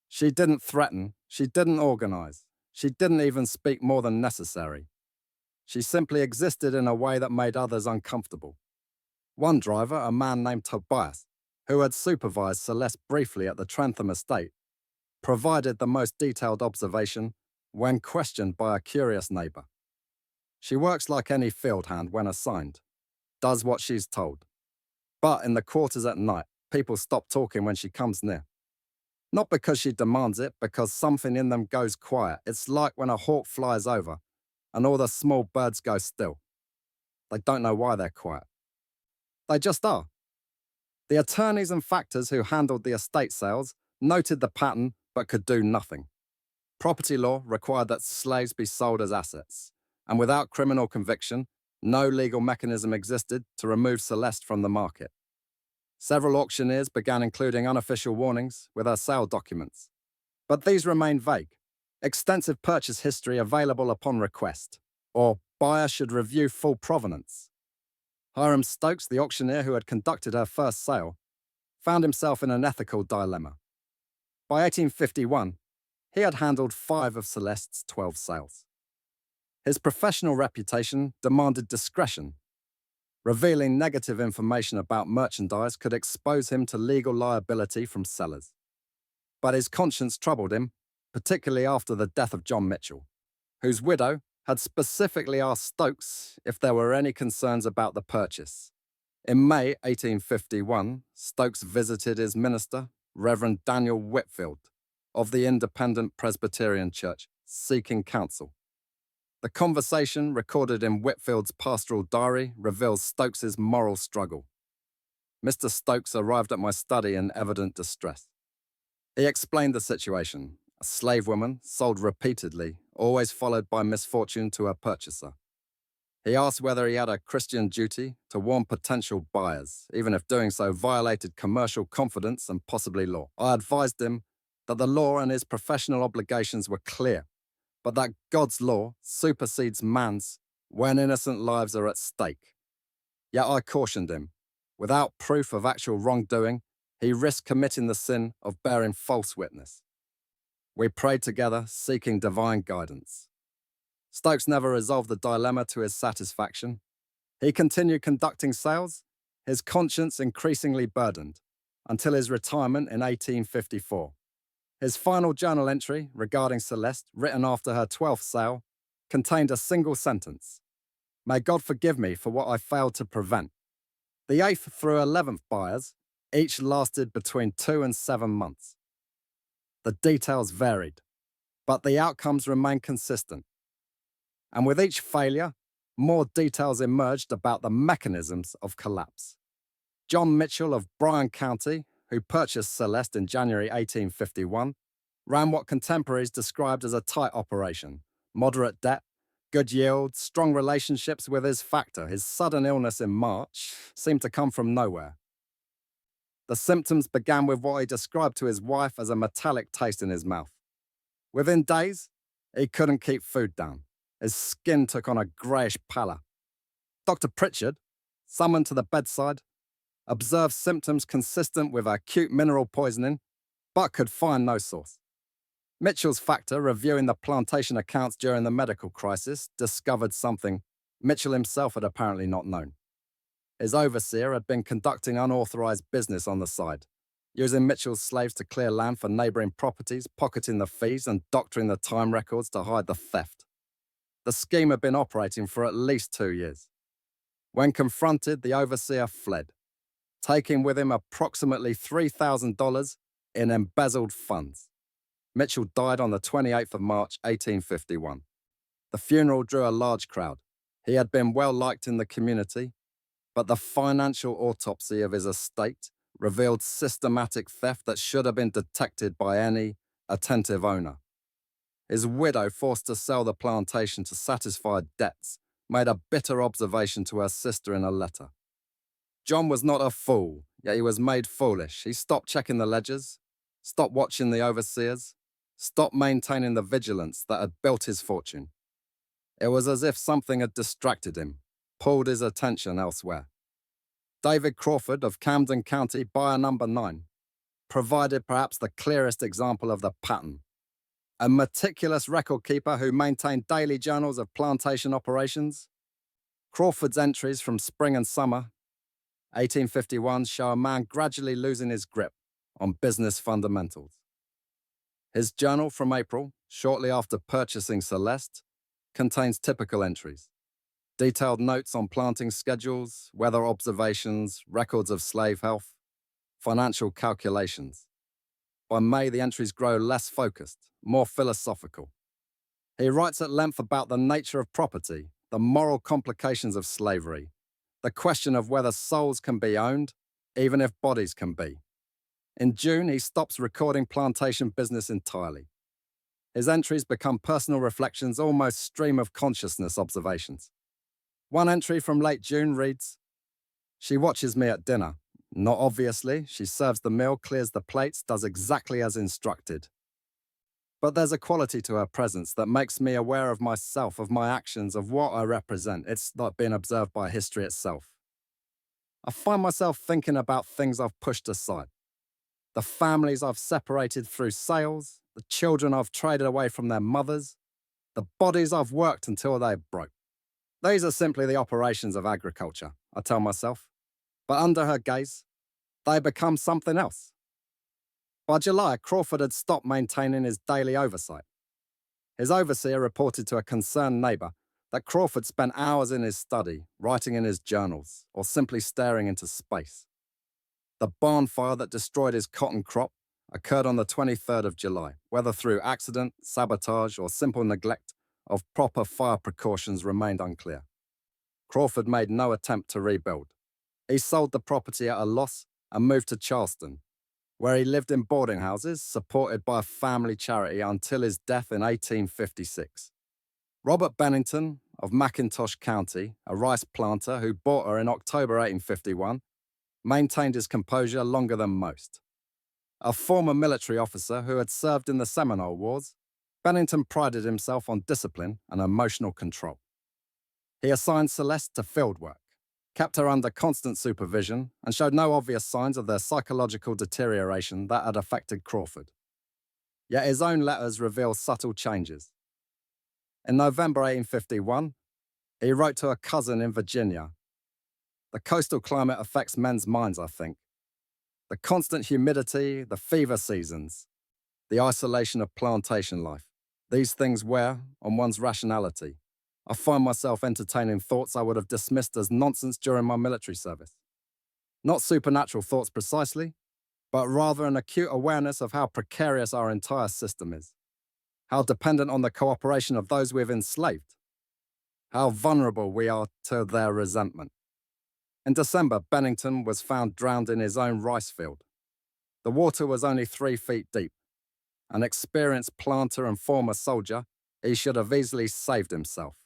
She didn't threaten, she didn't organize, she didn't even speak more than necessary. She simply existed in a way that made others uncomfortable. One driver, a man named Tobias, who had supervised Celeste briefly at the Trentham estate, provided the most detailed observation when questioned by a curious neighbour. She works like any field hand when assigned, does what she's told. But in the quarters at night, people stop talking when she comes near. Not because she demands it, because something in them goes quiet. It's like when a hawk flies over and all the small birds go still. They don't know why they're quiet. They just are. The attorneys and factors who handled the estate sales noted the pattern but could do nothing. Property law required that slaves be sold as assets, and without criminal conviction, no legal mechanism existed to remove Celeste from the market. Several auctioneers began including unofficial warnings with her sale documents, but these remained vague. Extensive purchase history available upon request, or buyer should review full provenance. Hiram Stokes, the auctioneer who had conducted her first sale, found himself in an ethical dilemma. By 1851, he had handled 5 of Celeste's 12 sales. His professional reputation demanded discretion. Revealing negative information about merchandise could expose him to legal liability from sellers. But his conscience troubled him, particularly after the death of John Mitchell, whose widow had specifically asked Stokes if there were any concerns about the purchase. In May 1851, Stokes visited his minister, Reverend Daniel Whitfield, of the Independent Presbyterian Church, seeking counsel. The conversation, recorded in Whitfield's pastoral diary, reveals Stokes's moral struggle. Mr. Stokes arrived at my study in evident distress. He explained the situation. A slave woman, sold repeatedly, always followed by misfortune to her purchaser. He asked whether he had a Christian duty to warn potential buyers, even if doing so violated commercial confidence and possibly law. I advised him that the law and his professional obligations were clear, but that God's law supersedes man's when innocent lives are at stake. Yet I cautioned him, without proof of actual wrongdoing, he risked committing the sin of bearing false witness. We prayed together, seeking divine guidance. Stokes never resolved the dilemma to his satisfaction. He continued conducting sales, his conscience increasingly burdened, until his retirement in 1854. His final journal entry regarding Celeste, written after her 12th sale, contained a single sentence: "May God forgive me for what I failed to prevent." The 8th through 11th buyers each lasted between 2 and 7 months. The details varied, but the outcomes remained consistent. And with each failure, more details emerged about the mechanisms of collapse. John Mitchell of Bryan County, who purchased Celeste in January 1851, ran what contemporaries described as a tight operation: moderate debt, good yield, strong relationships with his factor. His sudden illness in March seemed to come from nowhere. The symptoms began with what he described to his wife as a metallic taste in his mouth. Within days, he couldn't keep food down. His skin took on a greyish pallor. Dr. Pritchard, summoned to the bedside, observed symptoms consistent with acute mineral poisoning, but could find no source. Mitchell's factor, reviewing the plantation accounts during the medical crisis, discovered something Mitchell himself had apparently not known. His overseer had been conducting unauthorized business on the side, using Mitchell's slaves to clear land for neighboring properties, pocketing the fees and doctoring the time records to hide the theft. The scheme had been operating for at least 2 years. When confronted, the overseer fled, taking with him approximately $3,000 in embezzled funds. Mitchell died on the 28th of March, 1851. The funeral drew a large crowd. He had been well liked in the community, but the financial autopsy of his estate revealed systematic theft that should have been detected by any attentive owner. His widow, forced to sell the plantation to satisfy debts, made a bitter observation to her sister in a letter. John was not a fool, yet he was made foolish. He stopped checking the ledgers, stopped watching the overseers, stopped maintaining the vigilance that had built his fortune. It was as if something had distracted him, pulled his attention elsewhere. David Crawford of Camden County, buyer number 9, provided perhaps the clearest example of the pattern. A meticulous record keeper who maintained daily journals of plantation operations. Crawford's entries from spring and summer, 1851, show a man gradually losing his grip on business fundamentals. His journal from April, shortly after purchasing Celeste, contains typical entries. Detailed notes on planting schedules, weather observations, records of slave health, financial calculations. By May, the entries grow less focused, more philosophical. He writes at length about the nature of property, the moral complications of slavery, the question of whether souls can be owned, even if bodies can be. In June, he stops recording plantation business entirely. His entries become personal reflections, almost stream of consciousness observations. One entry from late June reads, "She watches me at dinner. Not obviously, she serves the meal, clears the plates, does exactly as instructed. But there's a quality to her presence that makes me aware of myself, of my actions, of what I represent. It's not being observed by history itself. I find myself thinking about things I've pushed aside. The families I've separated through sales, the children I've traded away from their mothers, the bodies I've worked until they broke. These are simply the operations of agriculture, I tell myself. But under her gaze, they become something else." By July, Crawford had stopped maintaining his daily oversight. His overseer reported to a concerned neighbor that Crawford spent hours in his study, writing in his journals, or simply staring into space. The barn fire that destroyed his cotton crop occurred on the 23rd of July, whether through accident, sabotage, or simple neglect of proper fire precautions remained unclear. Crawford made no attempt to rebuild. He sold the property at a loss and moved to Charleston, where he lived in boarding houses supported by a family charity until his death in 1856. Robert Bennington of McIntosh County, a rice planter who bought her in October 1851, maintained his composure longer than most. A former military officer who had served in the Seminole Wars, Bennington prided himself on discipline and emotional control. He assigned Celeste to field work, kept her under constant supervision, and showed no obvious signs of the psychological deterioration that had affected Crawford. Yet his own letters reveal subtle changes. In November 1851, he wrote to a cousin in Virginia, "The coastal climate affects men's minds, I think. The constant humidity, the fever seasons, the isolation of plantation life. These things wear on one's rationality. I find myself entertaining thoughts I would have dismissed as nonsense during my military service. Not supernatural thoughts precisely, but rather an acute awareness of how precarious our entire system is, how dependent on the cooperation of those we've enslaved, how vulnerable we are to their resentment." In December, Bennington was found drowned in his own rice field. The water was only 3 feet deep. An experienced planter and former soldier, he should have easily saved himself.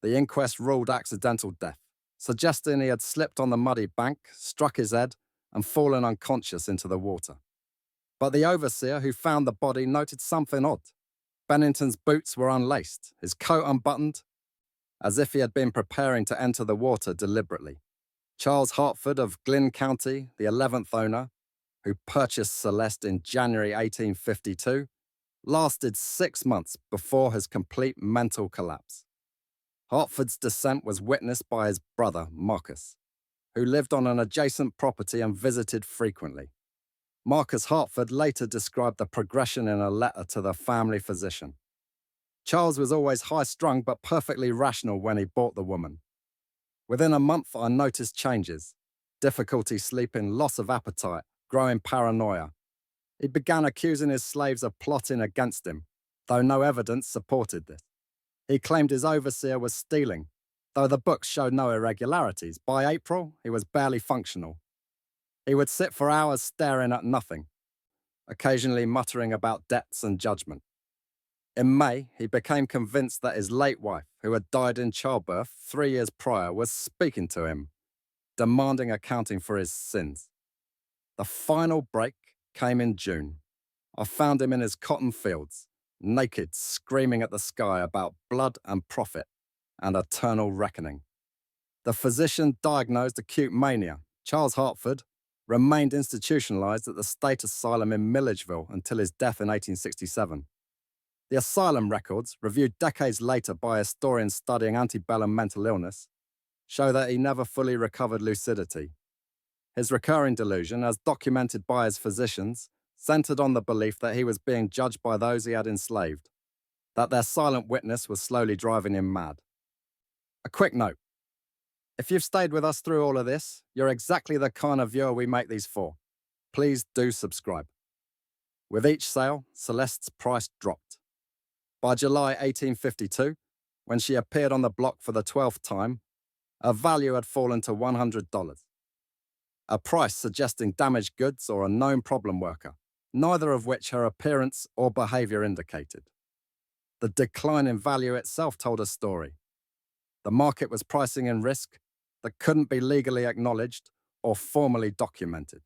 The inquest ruled accidental death, suggesting he had slipped on the muddy bank, struck his head, and fallen unconscious into the water. But the overseer who found the body noted something odd. Bennington's boots were unlaced, his coat unbuttoned, as if he had been preparing to enter the water deliberately. Charles Hartford of Glynn County, the 11th owner, who purchased Celeste in January 1852, lasted 6 months before his complete mental collapse. Hartford's descent was witnessed by his brother, Marcus, who lived on an adjacent property and visited frequently. Marcus Hartford later described the progression in a letter to the family physician. "Charles was always high-strung but perfectly rational when he bought the woman. Within a month, I noticed changes: difficulty sleeping, loss of appetite, growing paranoia. He began accusing his slaves of plotting against him, though no evidence supported this. He claimed his overseer was stealing, though the books showed no irregularities. By April, he was barely functional. He would sit for hours staring at nothing, occasionally muttering about debts and judgment. In May, he became convinced that his late wife, who had died in childbirth 3 years prior, was speaking to him, demanding accounting for his sins. The final break came in June. I found him in his cotton fields, naked, screaming at the sky about blood and profit and eternal reckoning. The physician diagnosed acute mania. Charles Hartford remained institutionalized at the state asylum in Milledgeville until his death in 1867. The asylum records, reviewed decades later by historians studying antebellum mental illness, show that he never fully recovered lucidity. His recurring delusion, as documented by his physicians, centered on the belief that he was being judged by those he had enslaved, that their silent witness was slowly driving him mad. A quick note: if you've stayed with us through all of this, you're exactly the kind of viewer we make these for. Please do subscribe. With each sale, Celeste's price dropped. By July 1852, when she appeared on the block for the 12th time, her value had fallen to $100. A price suggesting damaged goods or a known problem worker, neither of which her appearance or behavior indicated. The decline in value itself told a story. The market was pricing in risk that couldn't be legally acknowledged or formally documented.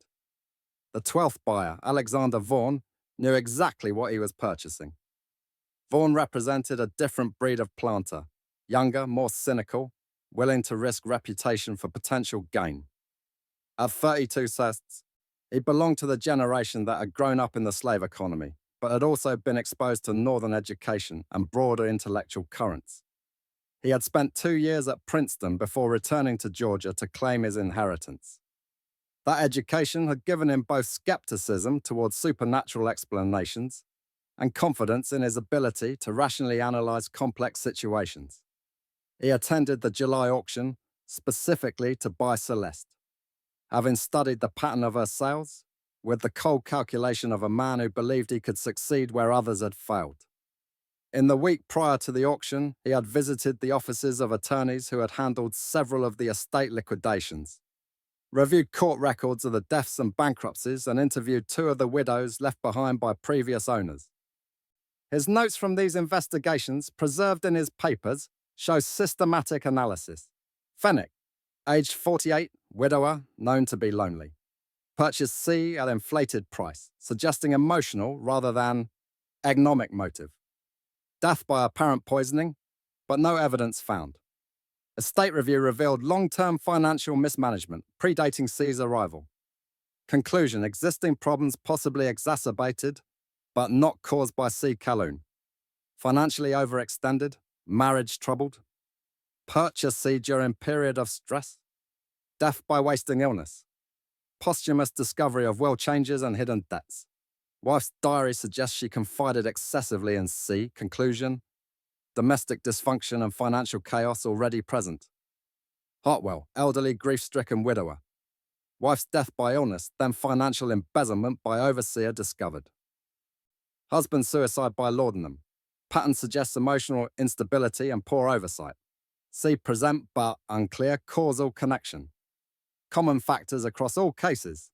The 12th buyer, Alexander Vaughan, knew exactly what he was purchasing. Vaughan represented a different breed of planter, younger, more cynical, willing to risk reputation for potential gain. At 32 cents, he belonged to the generation that had grown up in the slave economy, but had also been exposed to Northern education and broader intellectual currents. He had spent 2 years at Princeton before returning to Georgia to claim his inheritance. That education had given him both skepticism towards supernatural explanations and confidence in his ability to rationally analyze complex situations. He attended the July auction specifically to buy Celeste, having studied the pattern of her sales with the cold calculation of a man who believed he could succeed where others had failed. In the week prior to the auction, he had visited the offices of attorneys who had handled several of the estate liquidations, reviewed court records of the deaths and bankruptcies, and interviewed 2 of the widows left behind by previous owners. His notes from these investigations, preserved in his papers, show systematic analysis. Fenwick, aged 48, widower, known to be lonely. Purchased C at inflated price, suggesting emotional rather than economic motive. Death by apparent poisoning, but no evidence found. Estate review revealed long-term financial mismanagement, predating C's arrival. Conclusion: existing problems possibly exacerbated, but not caused by C. Calhoun. Financially overextended, marriage troubled. Purchase C during period of stress. Death by wasting illness. Posthumous discovery of will changes and hidden debts. Wife's diary suggests she confided excessively in C. Conclusion: domestic dysfunction and financial chaos already present. Hartwell, elderly, grief-stricken widower. Wife's death by illness, then financial embezzlement by overseer discovered. Husband suicide by laudanum. Pattern suggests emotional instability and poor oversight. C. present but unclear causal connection. Common factors across all cases: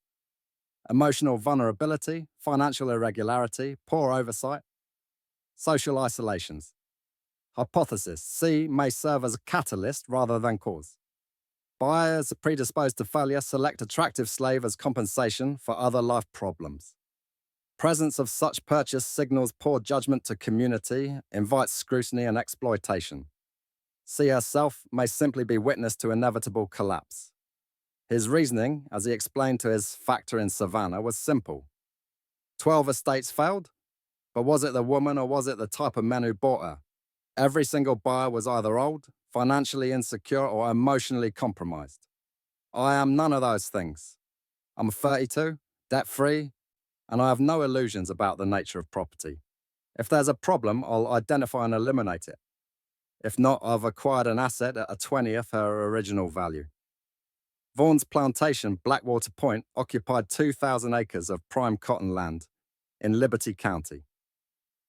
emotional vulnerability, financial irregularity, poor oversight. Social isolations. Hypothesis: C may serve as a catalyst rather than cause. Buyers predisposed to failure select attractive slave as compensation for other life problems. Presence of such purchase signals poor judgment to community, invites scrutiny and exploitation. C herself may simply be witness to inevitable collapse. His reasoning, as he explained to his factor in Savannah, was simple. 12 estates failed, but was it the woman or was it the type of men who bought her? Every single buyer was either old, financially insecure, or emotionally compromised. I am none of those things. I'm 32, debt-free, and I have no illusions about the nature of property. If there's a problem, I'll identify and eliminate it. If not, I've acquired an asset at a 20th her original value. Vaughan's plantation, Blackwater Point, occupied 2,000 acres of prime cotton land in Liberty County.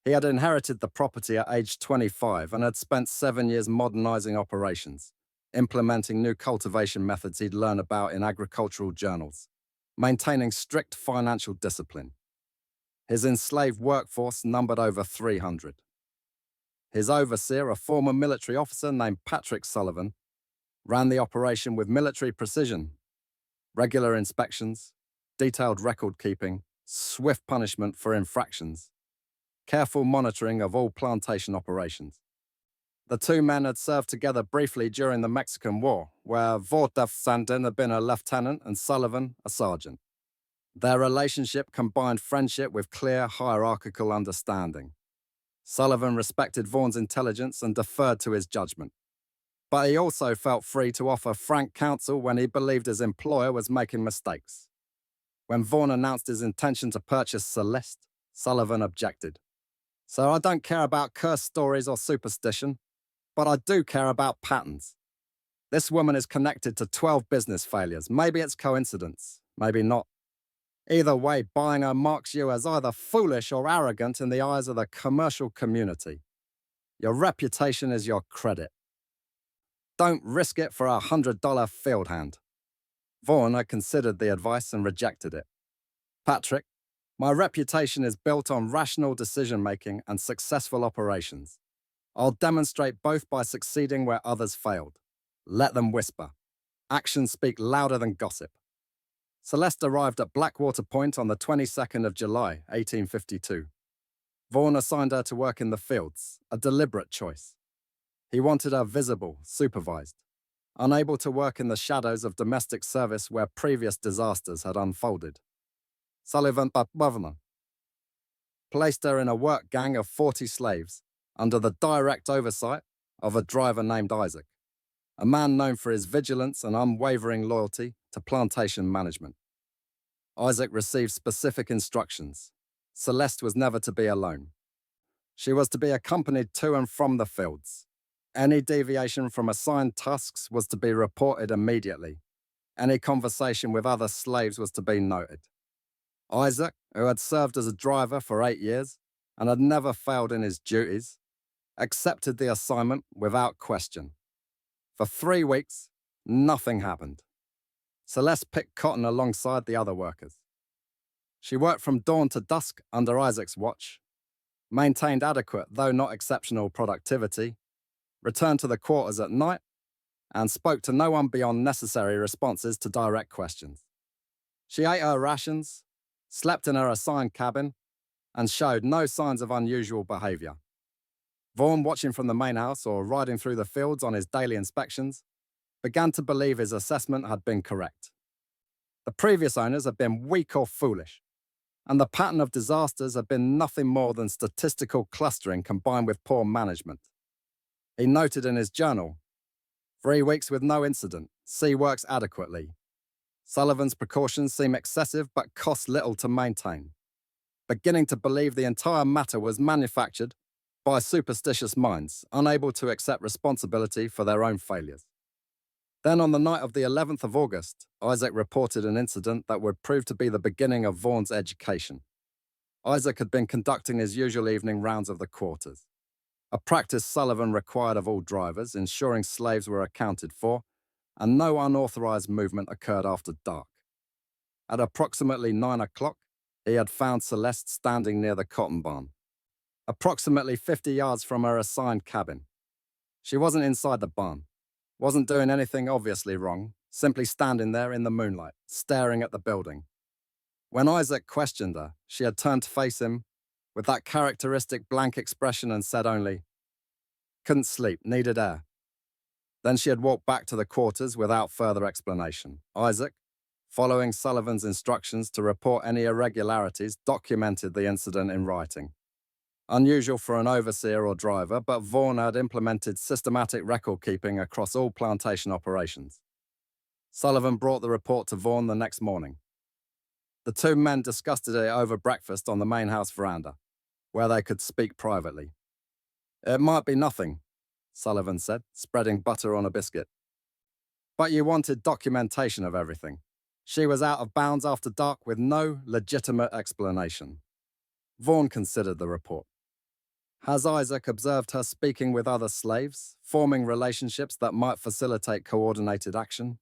He had inherited the property at age 25 and had spent 7 years modernizing operations, implementing new cultivation methods he'd learned about in agricultural journals, maintaining strict financial discipline. His enslaved workforce numbered over 300. His overseer, a former military officer named Patrick Sullivan, ran the operation with military precision, regular inspections, detailed record keeping, swift punishment for infractions, careful monitoring of all plantation operations. The two men had served together briefly during the Mexican War, where Sandin had been a lieutenant and Sullivan a sergeant. Their relationship combined friendship with clear hierarchical understanding. Sullivan respected Vaughan's intelligence and deferred to his judgment. But he also felt free to offer frank counsel when he believed his employer was making mistakes. When Vaughan announced his intention to purchase Celeste, Sullivan objected. So I don't care about cursed stories or superstition, but I do care about patterns. This woman is connected to 12 business failures. Maybe it's coincidence, maybe not. Either way, buying her marks you as either foolish or arrogant in the eyes of the commercial community. Your reputation is your credit. Don't risk it for a $100 field hand. Vaughan had considered the advice and rejected it. Patrick, my reputation is built on rational decision-making and successful operations. I'll demonstrate both by succeeding where others failed. Let them whisper. Actions speak louder than gossip. Celeste arrived at Blackwater Point on the 22nd of July, 1852. Vaughan assigned her to work in the fields, a deliberate choice. He wanted her visible, supervised, unable to work in the shadows of domestic service where previous disasters had unfolded. Sullivan placed her in a work gang of 40 slaves under the direct oversight of a driver named Isaac, a man known for his vigilance and unwavering loyalty to plantation management. Isaac received specific instructions. Celeste was never to be alone. She was to be accompanied to and from the fields. Any deviation from assigned tasks was to be reported immediately. Any conversation with other slaves was to be noted. Isaac, who had served as a driver for 8 years and had never failed in his duties, accepted the assignment without question. For 3 weeks, nothing happened. Celeste picked cotton alongside the other workers. She worked from dawn to dusk under Isaac's watch, maintained adequate, though not exceptional, productivity, returned to the quarters at night, and spoke to no one beyond necessary responses to direct questions. She ate her rations, slept in her assigned cabin, and showed no signs of unusual behavior. Vaughan, watching from the main house or riding through the fields on his daily inspections, began to believe his assessment had been correct. The previous owners had been weak or foolish, and the pattern of disasters had been nothing more than statistical clustering combined with poor management. He noted in his journal, 3 weeks with no incident, sea works adequately. Sullivan's precautions seem excessive but cost little to maintain. Beginning to believe the entire matter was manufactured by superstitious minds, unable to accept responsibility for their own failures. Then on the night of the 11th of August, Isaac reported an incident that would prove to be the beginning of Vaughan's education. Isaac had been conducting his usual evening rounds of the quarters, a practice Sullivan required of all drivers, ensuring slaves were accounted for, and no unauthorized movement occurred after dark. At approximately 9 o'clock, he had found Celeste standing near the cotton barn, approximately 50 yards from her assigned cabin. She wasn't inside the barn, wasn't doing anything obviously wrong, simply standing there in the moonlight, staring at the building. When Isaac questioned her, she had turned to face him with that characteristic blank expression and said only, "Couldn't sleep, needed air." Then she had walked back to the quarters without further explanation. Isaac, following Sullivan's instructions to report any irregularities, documented the incident in writing. Unusual for an overseer or driver, but Vaughan had implemented systematic record-keeping across all plantation operations. Sullivan brought the report to Vaughan the next morning. The two men discussed it over breakfast on the main house veranda, where they could speak privately. "It might be nothing," Sullivan said, spreading butter on a biscuit. But you wanted documentation of everything. She was out of bounds after dark with no legitimate explanation. Vaughan considered the report. Has Isaac observed her speaking with other slaves, forming relationships that might facilitate coordinated action?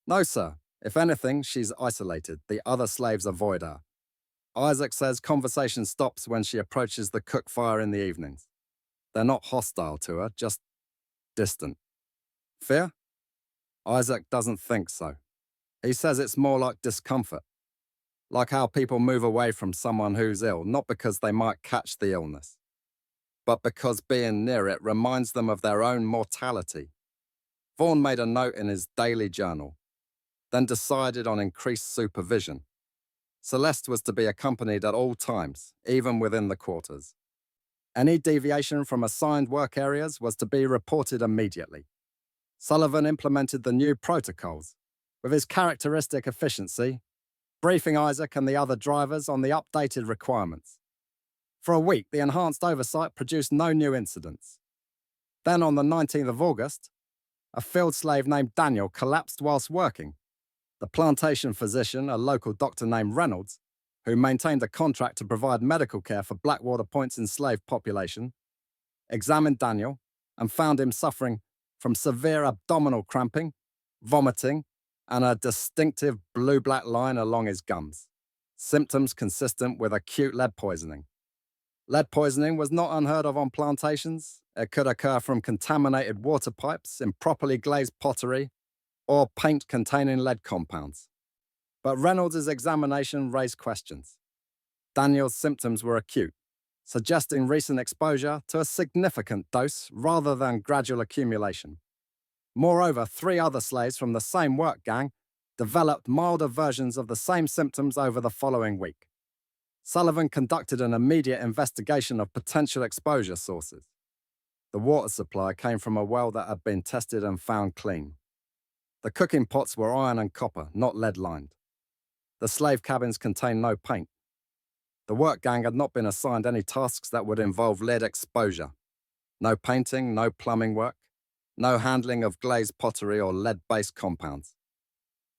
No, sir. If anything, she's isolated. The other slaves avoid her. Isaac says conversation stops when she approaches the cook fire in the evenings. They're not hostile to her, just distant. Fear? Isaac doesn't think so. He says it's more like discomfort. Like how people move away from someone who's ill, not because they might catch the illness, but because being near it reminds them of their own mortality. Vaughan made a note in his daily journal, then decided on increased supervision. Celeste was to be accompanied at all times, even within the quarters. Any deviation from assigned work areas was to be reported immediately. Sullivan implemented the new protocols, with his characteristic efficiency, briefing Isaac and the other drivers on the updated requirements. For a week, the enhanced oversight produced no new incidents. Then on the 19th of August, a field slave named Daniel collapsed whilst working. The plantation physician, a local doctor named Reynolds, who maintained a contract to provide medical care for Blackwater Point's enslaved population, examined Daniel and found him suffering from severe abdominal cramping, vomiting, and a distinctive blue-black line along his gums, symptoms consistent with acute lead poisoning. Lead poisoning was not unheard of on plantations. It could occur from contaminated water pipes, improperly glazed pottery, or paint containing lead compounds. But Reynolds' examination raised questions. Daniel's symptoms were acute, suggesting recent exposure to a significant dose rather than gradual accumulation. Moreover, 3 other slaves from the same work gang developed milder versions of the same symptoms over the following week. Sullivan conducted an immediate investigation of potential exposure sources. The water supply came from a well that had been tested and found clean. The cooking pots were iron and copper, not lead-lined. The slave cabins contained no paint. The work gang had not been assigned any tasks that would involve lead exposure. No painting, no plumbing work, no handling of glazed pottery or lead-based compounds.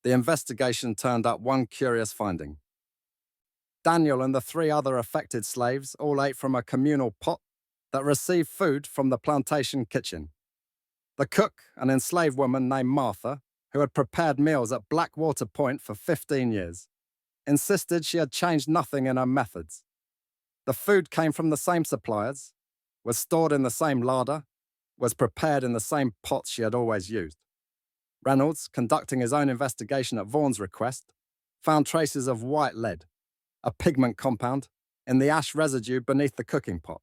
The investigation turned up one curious finding. Daniel and the 3 other affected slaves all ate from a communal pot that received food from the plantation kitchen. The cook, an enslaved woman named Martha, who had prepared meals at Blackwater Point for 15 years, insisted she had changed nothing in her methods. The food came from the same suppliers, was stored in the same larder, was prepared in the same pots she had always used. Reynolds, conducting his own investigation at Vaughan's request, found traces of white lead, a pigment compound, in the ash residue beneath the cooking pot.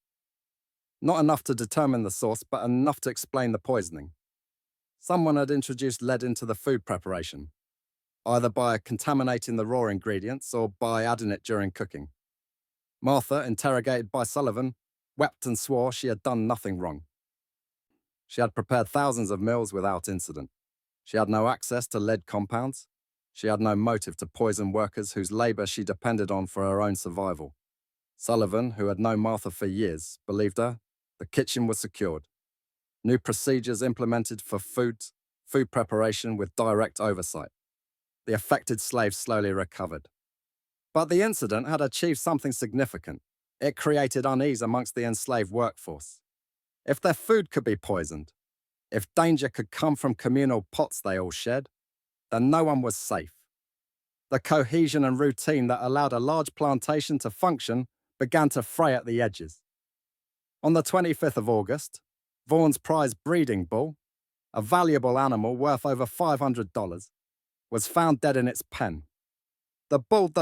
Not enough to determine the source, but enough to explain the poisoning. Someone had introduced lead into the food preparation, either by contaminating the raw ingredients or by adding it during cooking. Martha, interrogated by Sullivan, wept and swore she had done nothing wrong. She had prepared thousands of meals without incident. She had no access to lead compounds. She had no motive to poison workers whose labor she depended on for her own survival. Sullivan, who had known Martha for years, believed her. The kitchen was secured. New procedures implemented for food preparation with direct oversight. The affected slaves slowly recovered. But the incident had achieved something significant. It created unease amongst the enslaved workforce. If their food could be poisoned, if danger could come from communal pots they all shared, then no one was safe. The cohesion and routine that allowed a large plantation to function began to fray at the edges. On the 25th of August, Vaughan's prize breeding bull, a valuable animal worth over $500, was found dead in its pen. The bull,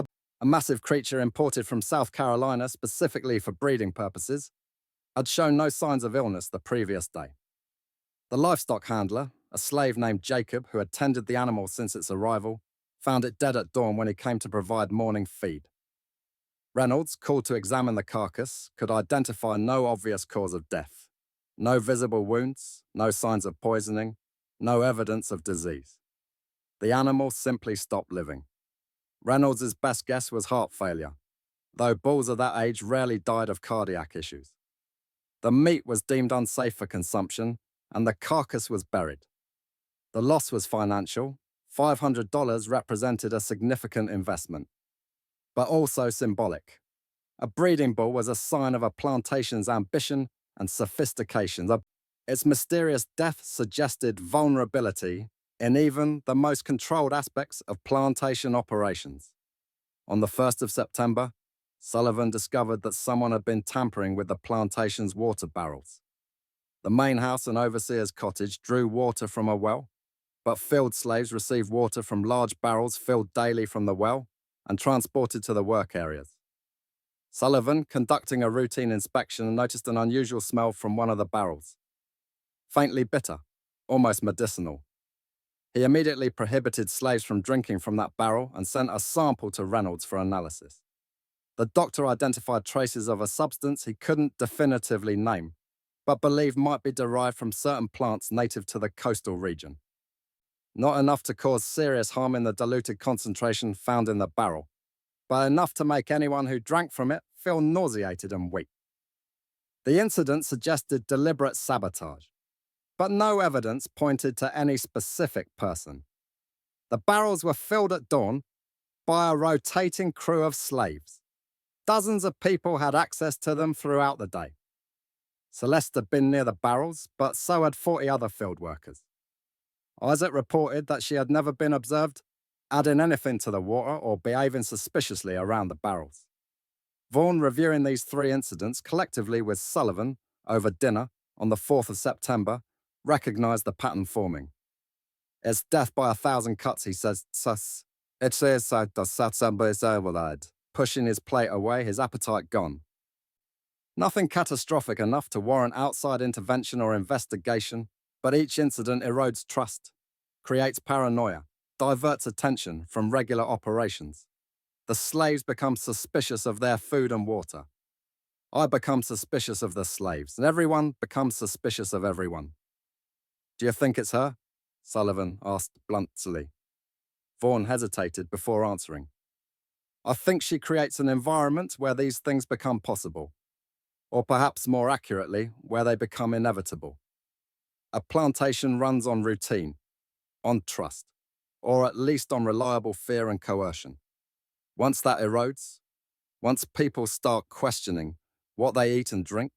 a massive creature imported from South Carolina specifically for breeding purposes, had shown no signs of illness the previous day. The livestock handler, a slave named Jacob who had tended the animal since its arrival, found it dead at dawn when he came to provide morning feed. Reynolds, called to examine the carcass, could identify no obvious cause of death. No visible wounds, no signs of poisoning, no evidence of disease. The animal simply stopped living. Reynolds' best guess was heart failure, though bulls of that age rarely died of cardiac issues. The meat was deemed unsafe for consumption, and the carcass was buried. The loss was financial. $500 represented a significant investment, but also symbolic. A breeding bull was a sign of a plantation's ambition and sophistication. Its mysterious death suggested vulnerability in even the most controlled aspects of plantation operations. On the 1st of September, Sullivan discovered that someone had been tampering with the plantation's water barrels. The main house and overseer's cottage drew water from a well, but field slaves received water from large barrels filled daily from the well and transported to the work areas. Sullivan, conducting a routine inspection, noticed an unusual smell from one of the barrels. Faintly bitter, almost medicinal. He immediately prohibited slaves from drinking from that barrel and sent a sample to Reynolds for analysis. The doctor identified traces of a substance he couldn't definitively name, but believed might be derived from certain plants native to the coastal region. Not enough to cause serious harm in the diluted concentration found in the barrel, but enough to make anyone who drank from it feel nauseated and weak. The incident suggested deliberate sabotage, but no evidence pointed to any specific person. The barrels were filled at dawn by a rotating crew of slaves. Dozens of people had access to them throughout the day. Celeste had been near the barrels, but so had 40 other field workers. Isaac reported that she had never been observed adding anything to the water or behaving suspiciously around the barrels. Vaughan, reviewing these three incidents collectively with Sullivan over dinner on the 4th of September, recognized the pattern forming. It's death by 1,000 cuts, he says. Pushing his plate away, his appetite gone. Nothing catastrophic enough to warrant outside intervention or investigation, but each incident erodes trust, creates paranoia, diverts attention from regular operations. The slaves become suspicious of their food and water. I become suspicious of the slaves, and everyone becomes suspicious of everyone. Do you think it's her? Sullivan asked bluntly. Vaughan hesitated before answering. I think she creates an environment where these things become possible, or perhaps more accurately, where they become inevitable. A plantation runs on routine, on trust, or at least on reliable fear and coercion. Once that erodes, once people start questioning what they eat and drink,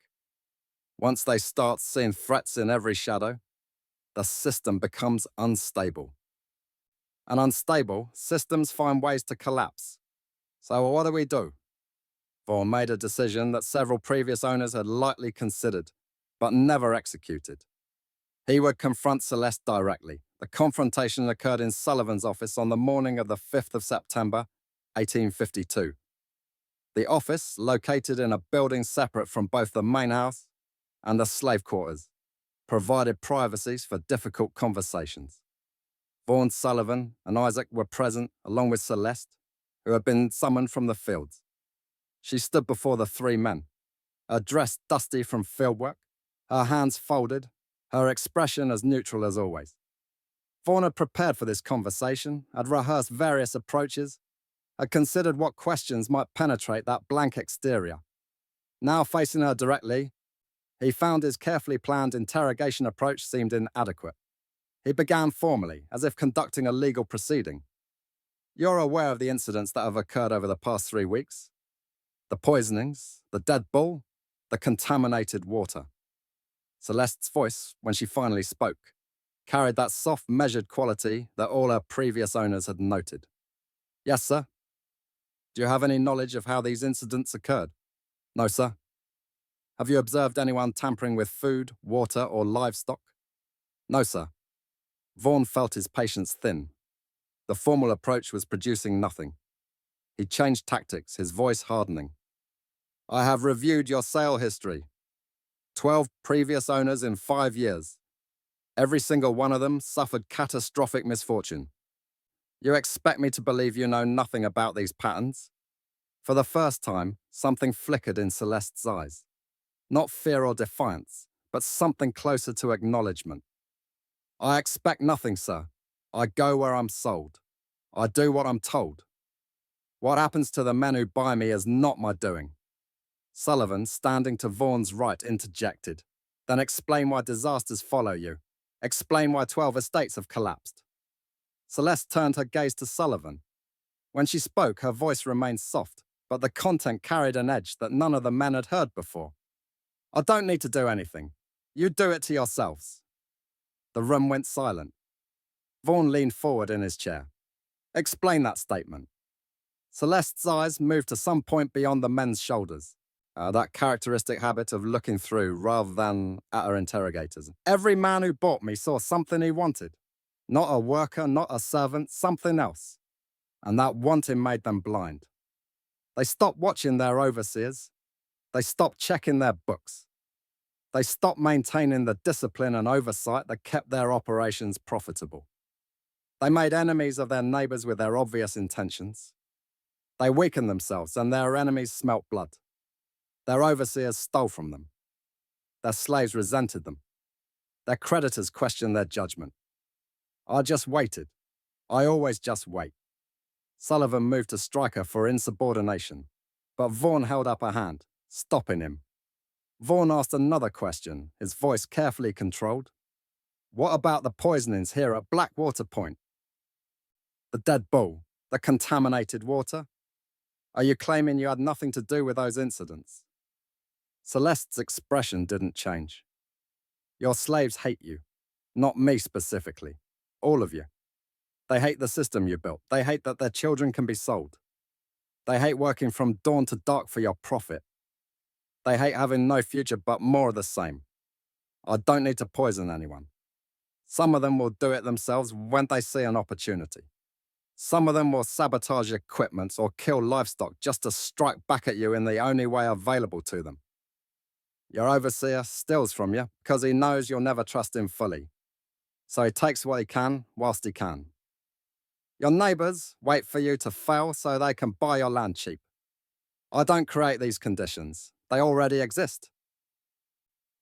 once they start seeing threats in every shadow, the system becomes unstable. And unstable systems find ways to collapse. So what do we do? Vaughan made a decision that several previous owners had lightly considered, but never executed. He would confront Celeste directly. The confrontation occurred in Sullivan's office on the morning of the 5th of September, 1852. The office, located in a building separate from both the main house and the slave quarters, provided privacies for difficult conversations. Vaughan, Sullivan, and Isaac were present, along with Celeste, who had been summoned from the fields. She stood before the three men, her dress dusty from fieldwork, her hands folded, her expression as neutral as always. Vaughan had prepared for this conversation, had rehearsed various approaches, had considered what questions might penetrate that blank exterior. Now facing her directly, he found his carefully planned interrogation approach seemed inadequate. He began formally, as if conducting a legal proceeding. You're aware of the incidents that have occurred over the past 3 weeks? The poisonings, the dead bull, the contaminated water. Celeste's voice, when she finally spoke, carried that soft, measured quality that all her previous owners had noted. Yes, sir. Do you have any knowledge of how these incidents occurred? No, sir. Have you observed anyone tampering with food, water, or livestock? No, sir. Vaughan felt his patience thin. The formal approach was producing nothing. He changed tactics, his voice hardening. I have reviewed your sale history. 12 previous owners in 5 years. Every single one of them suffered catastrophic misfortune. You expect me to believe you know nothing about these patterns? For the first time, something flickered in Celeste's eyes. Not fear or defiance, but something closer to acknowledgement. I expect nothing, sir. I go where I'm sold. I do what I'm told. What happens to the men who buy me is not my doing. Sullivan, standing to Vaughan's right, interjected. Then explain why disasters follow you. Explain why 12 estates have collapsed. Celeste turned her gaze to Sullivan. When she spoke, her voice remained soft, but the content carried an edge that none of the men had heard before. I don't need to do anything. You do it to yourselves. The room went silent. Vaughan leaned forward in his chair. Explain that statement. Celeste's eyes moved to some point beyond the men's shoulders. That characteristic habit of looking through rather than at her interrogators. Every man who bought me saw something he wanted. Not a worker, not a servant, something else. And that wanting made them blind. They stopped watching their overseers. They stopped checking their books. They stopped maintaining the discipline and oversight that kept their operations profitable. They made enemies of their neighbors with their obvious intentions. They weakened themselves, and their enemies smelt blood. Their overseers stole from them. Their slaves resented them. Their creditors questioned their judgment. I just waited. I always just wait. Sullivan moved to strike her for insubordination, but Vaughan held up a hand, stopping him. Vaughan asked another question, his voice carefully controlled. What about the poisonings here at Blackwater Point? The dead bull, the contaminated water? Are you claiming you had nothing to do with those incidents? Celeste's expression didn't change. Your slaves hate you, not me specifically, all of you. They hate the system you built. They hate that their children can be sold. They hate working from dawn to dark for your profit. They hate having no future but more of the same. I don't need to poison anyone. Some of them will do it themselves when they see an opportunity. Some of them will sabotage equipment or kill livestock just to strike back at you in the only way available to them. Your overseer steals from you because he knows you'll never trust him fully. So he takes what he can whilst he can. Your neighbors wait for you to fail so they can buy your land cheap. I don't create these conditions. They already exist.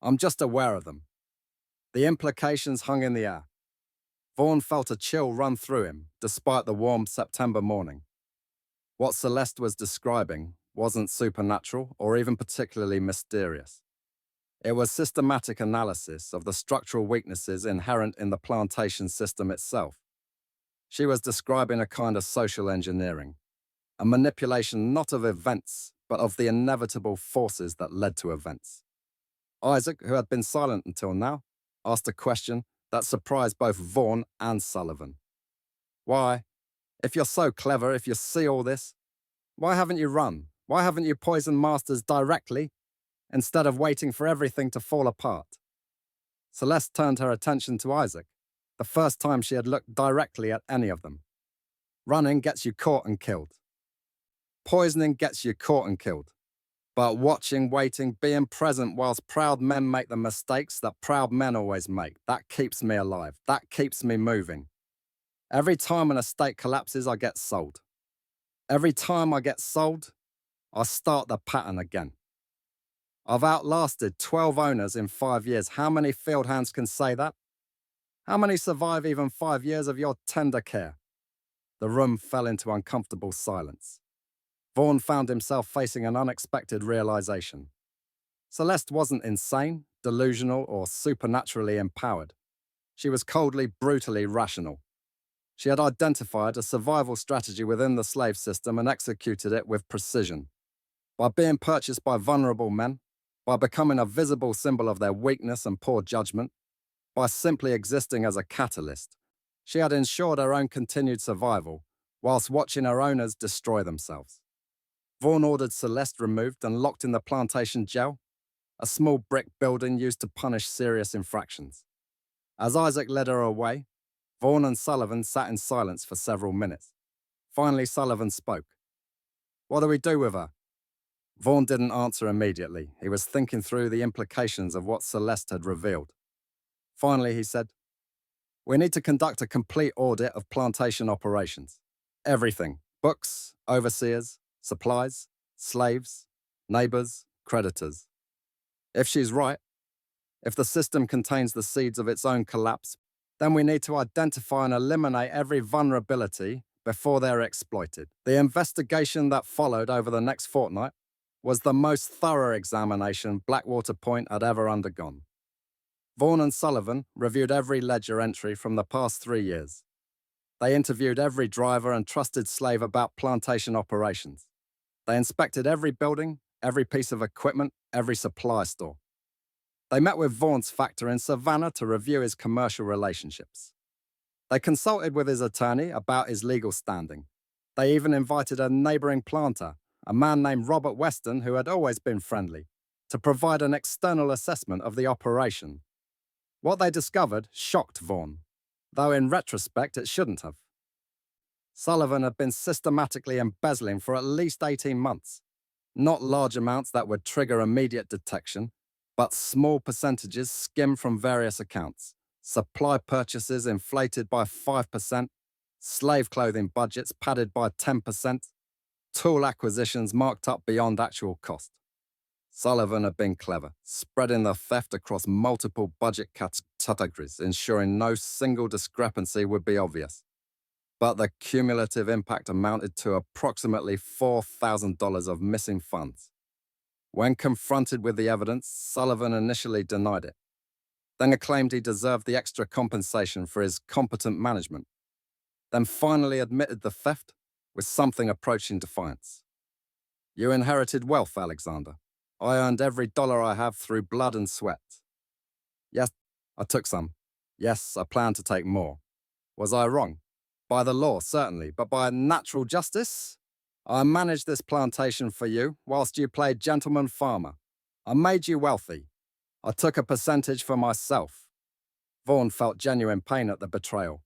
I'm just aware of them. The implications hung in the air. Vaughan felt a chill run through him, despite the warm September morning. What Celeste was describing wasn't supernatural or even particularly mysterious. It was systematic analysis of the structural weaknesses inherent in the plantation system itself. She was describing a kind of social engineering, a manipulation not of events, but of the inevitable forces that led to events. Isaac, who had been silent until now, asked a question that surprised both Vaughan and Sullivan. Why? If you're so clever, if you see all this, why haven't you run? Why haven't you poisoned masters directly instead of waiting for everything to fall apart? Celeste turned her attention to Isaac, the first time she had looked directly at any of them. Running gets you caught and killed. Poisoning gets you caught and killed. But watching, waiting, being present whilst proud men make the mistakes that proud men always make, that keeps me alive. That keeps me moving. Every time an estate collapses, I get sold. Every time I get sold, I start the pattern again. I've outlasted 12 owners in 5 years. How many field hands can say that? How many survive even 5 years of your tender care? The room fell into uncomfortable silence. Vaughan found himself facing an unexpected realization. Celeste wasn't insane, delusional, or supernaturally empowered. She was coldly, brutally rational. She had identified a survival strategy within the slave system and executed it with precision. By being purchased by vulnerable men, by becoming a visible symbol of their weakness and poor judgment, by simply existing as a catalyst, she had ensured her own continued survival whilst watching her owners destroy themselves. Vaughan ordered Celeste removed and locked in the plantation jail, a small brick building used to punish serious infractions. As Isaac led her away, Vaughan and Sullivan sat in silence for several minutes. Finally, Sullivan spoke. What do we do with her? Vaughan didn't answer immediately. He was thinking through the implications of what Celeste had revealed. Finally, he said, we need to conduct a complete audit of plantation operations. Everything. Books, overseers, supplies, slaves, neighbors, creditors. If she's right, if the system contains the seeds of its own collapse, then we need to identify and eliminate every vulnerability before they're exploited. The investigation that followed over the next fortnight was the most thorough examination Blackwater Point had ever undergone. Vaughan and Sullivan reviewed every ledger entry from the past 3 years. They interviewed every driver and trusted slave about plantation operations. They inspected every building, every piece of equipment, every supply store. They met with Vaughan's factor in Savannah to review his commercial relationships. They consulted with his attorney about his legal standing. They even invited a neighboring planter, a man named Robert Weston, who had always been friendly, to provide an external assessment of the operation. What they discovered shocked Vaughan, though in retrospect it shouldn't have. Sullivan had been systematically embezzling for at least 18 months. Not large amounts that would trigger immediate detection, but small percentages skimmed from various accounts. Supply purchases inflated by 5%, slave clothing budgets padded by 10%, tool acquisitions marked up beyond actual cost. Sullivan had been clever, spreading the theft across multiple budget categories, ensuring no single discrepancy would be obvious. But the cumulative impact amounted to approximately $4,000 of missing funds. When confronted with the evidence, Sullivan initially denied it, then claimed he deserved the extra compensation for his competent management, then finally admitted the theft with something approaching defiance. "You inherited wealth, Alexander. I earned every dollar I have through blood and sweat. Yes, I took some. Yes, I plan to take more. Was I wrong? By the law, certainly, but by natural justice? I managed this plantation for you whilst you played gentleman farmer. I made you wealthy. I took a percentage for myself." Vaughan felt genuine pain at the betrayal.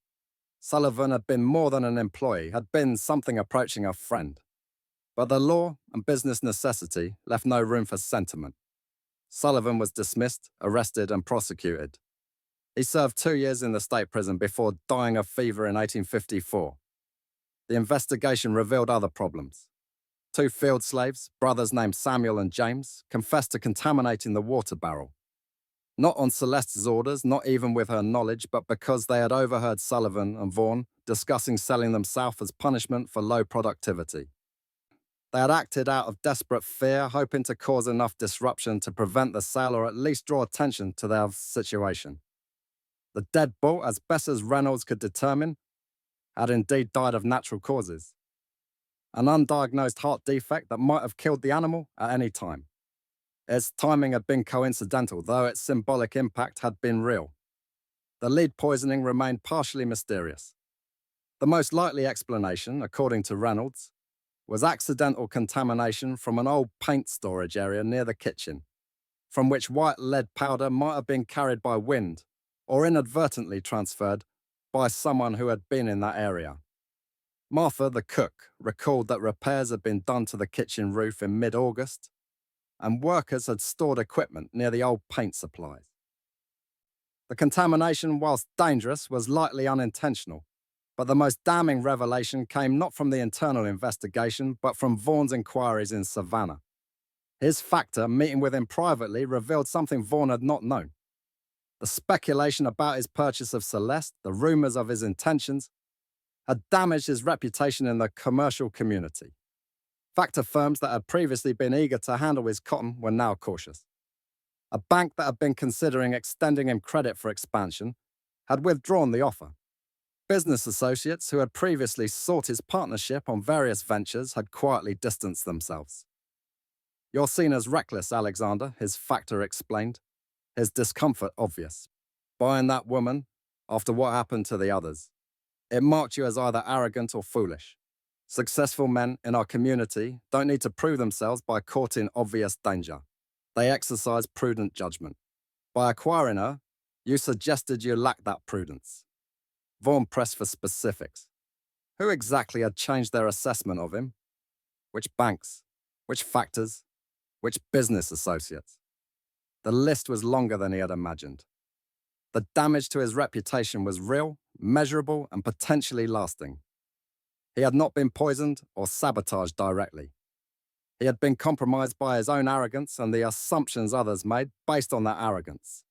Sullivan had been more than an employee, had been something approaching a friend. But the law and business necessity left no room for sentiment. Sullivan was dismissed, arrested, and prosecuted. He served 2 years in the state prison before dying of fever in 1854. The investigation revealed other problems. 2 field slaves, brothers named Samuel and James, confessed to contaminating the water barrel. Not on Celeste's orders, not even with her knowledge, but because they had overheard Sullivan and Vaughan discussing selling them south as punishment for low productivity. They had acted out of desperate fear, hoping to cause enough disruption to prevent the sale or at least draw attention to their situation. The deadbolt, as best as Reynolds could determine, had indeed died of natural causes. An undiagnosed heart defect that might have killed the animal at any time. Its timing had been coincidental, though its symbolic impact had been real. The lead poisoning remained partially mysterious. The most likely explanation, according to Reynolds, was accidental contamination from an old paint storage area near the kitchen, from which white lead powder might have been carried by wind or inadvertently transferred by someone who had been in that area. Martha, the cook, recalled that repairs had been done to the kitchen roof in mid-August, and workers had stored equipment near the old paint supplies. The contamination, whilst dangerous, was likely unintentional, but the most damning revelation came not from the internal investigation, but from Vaughan's inquiries in Savannah. His factor, meeting with him privately, revealed something Vaughan had not known. The speculation about his purchase of Celeste, the rumours of his intentions, had damaged his reputation in the commercial community. Factor firms that had previously been eager to handle his cotton were now cautious. A bank that had been considering extending him credit for expansion had withdrawn the offer. Business associates who had previously sought his partnership on various ventures had quietly distanced themselves. "You're seen as reckless, Alexander," his factor explained, his discomfort obvious. "Buying that woman after what happened to the others. It marked you as either arrogant or foolish. Successful men in our community don't need to prove themselves by courting obvious danger. They exercise prudent judgment. By acquiring her, you suggested you lacked that prudence." Vaughan pressed for specifics. Who exactly had changed their assessment of him? Which banks? Which factors? Which business associates? The list was longer than he had imagined. The damage to his reputation was real, measurable, and potentially lasting. He had not been poisoned or sabotaged directly. He had been compromised by his own arrogance and the assumptions others made based on that arrogance.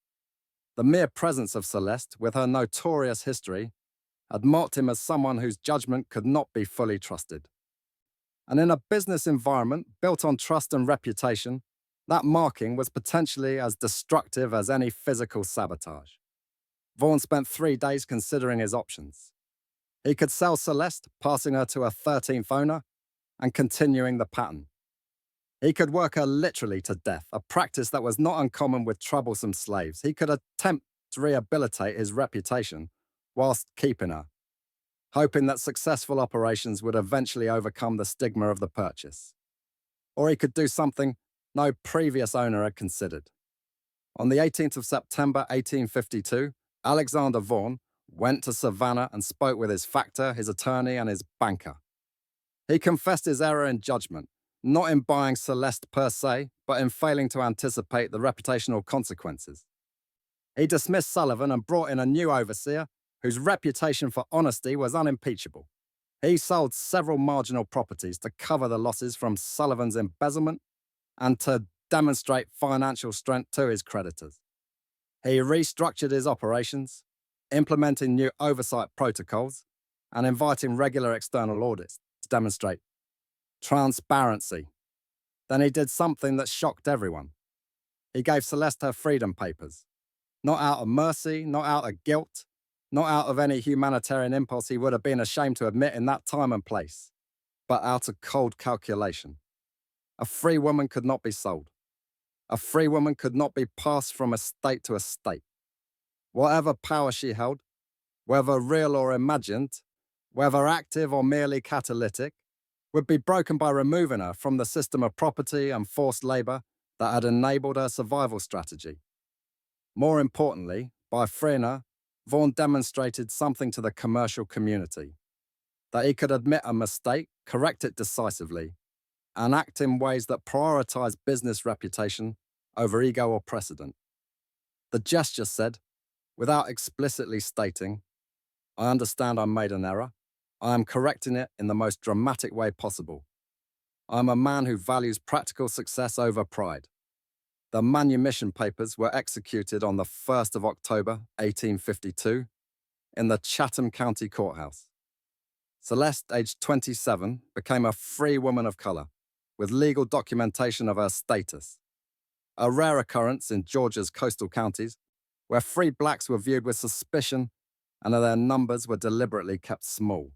The mere presence of Celeste, with her notorious history, had marked him as someone whose judgment could not be fully trusted. And in a business environment built on trust and reputation, that marking was potentially as destructive as any physical sabotage. Vaughan spent 3 days considering his options. He could sell Celeste, passing her to a 13th owner, and continuing the pattern. He could work her literally to death, a practice that was not uncommon with troublesome slaves. He could attempt to rehabilitate his reputation whilst keeping her, hoping that successful operations would eventually overcome the stigma of the purchase. Or he could do something no previous owner had considered. On the 18th of September 1852, Alexander Vaughan went to Savannah and spoke with his factor, his attorney, and his banker. He confessed his error in judgment, not in buying Celeste per se, but in failing to anticipate the reputational consequences. He dismissed Sullivan and brought in a new overseer whose reputation for honesty was unimpeachable. He sold several marginal properties to cover the losses from Sullivan's embezzlement and to demonstrate financial strength to his creditors. He restructured his operations, implementing new oversight protocols and inviting regular external audits to demonstrate transparency. Then he did something that shocked everyone. He gave Celeste her freedom papers, not out of mercy, not out of guilt, not out of any humanitarian impulse he would have been ashamed to admit in that time and place, but out of cold calculation. A free woman could not be sold. A free woman could not be passed from estate to estate. Whatever power she held, whether real or imagined, whether active or merely catalytic, would be broken by removing her from the system of property and forced labor that had enabled her survival strategy. More importantly, by freeing her, Vaughan demonstrated something to the commercial community, that he could admit a mistake, correct it decisively, and act in ways that prioritize business reputation over ego or precedent. The gesture said, without explicitly stating, "I understand I made an error. I am correcting it in the most dramatic way possible. I am a man who values practical success over pride." The manumission papers were executed on the 1st of October, 1852, in the Chatham County Courthouse. Celeste, aged 27, became a free woman of color, with legal documentation of her status. A rare occurrence in Georgia's coastal counties, where free blacks were viewed with suspicion and their numbers were deliberately kept small.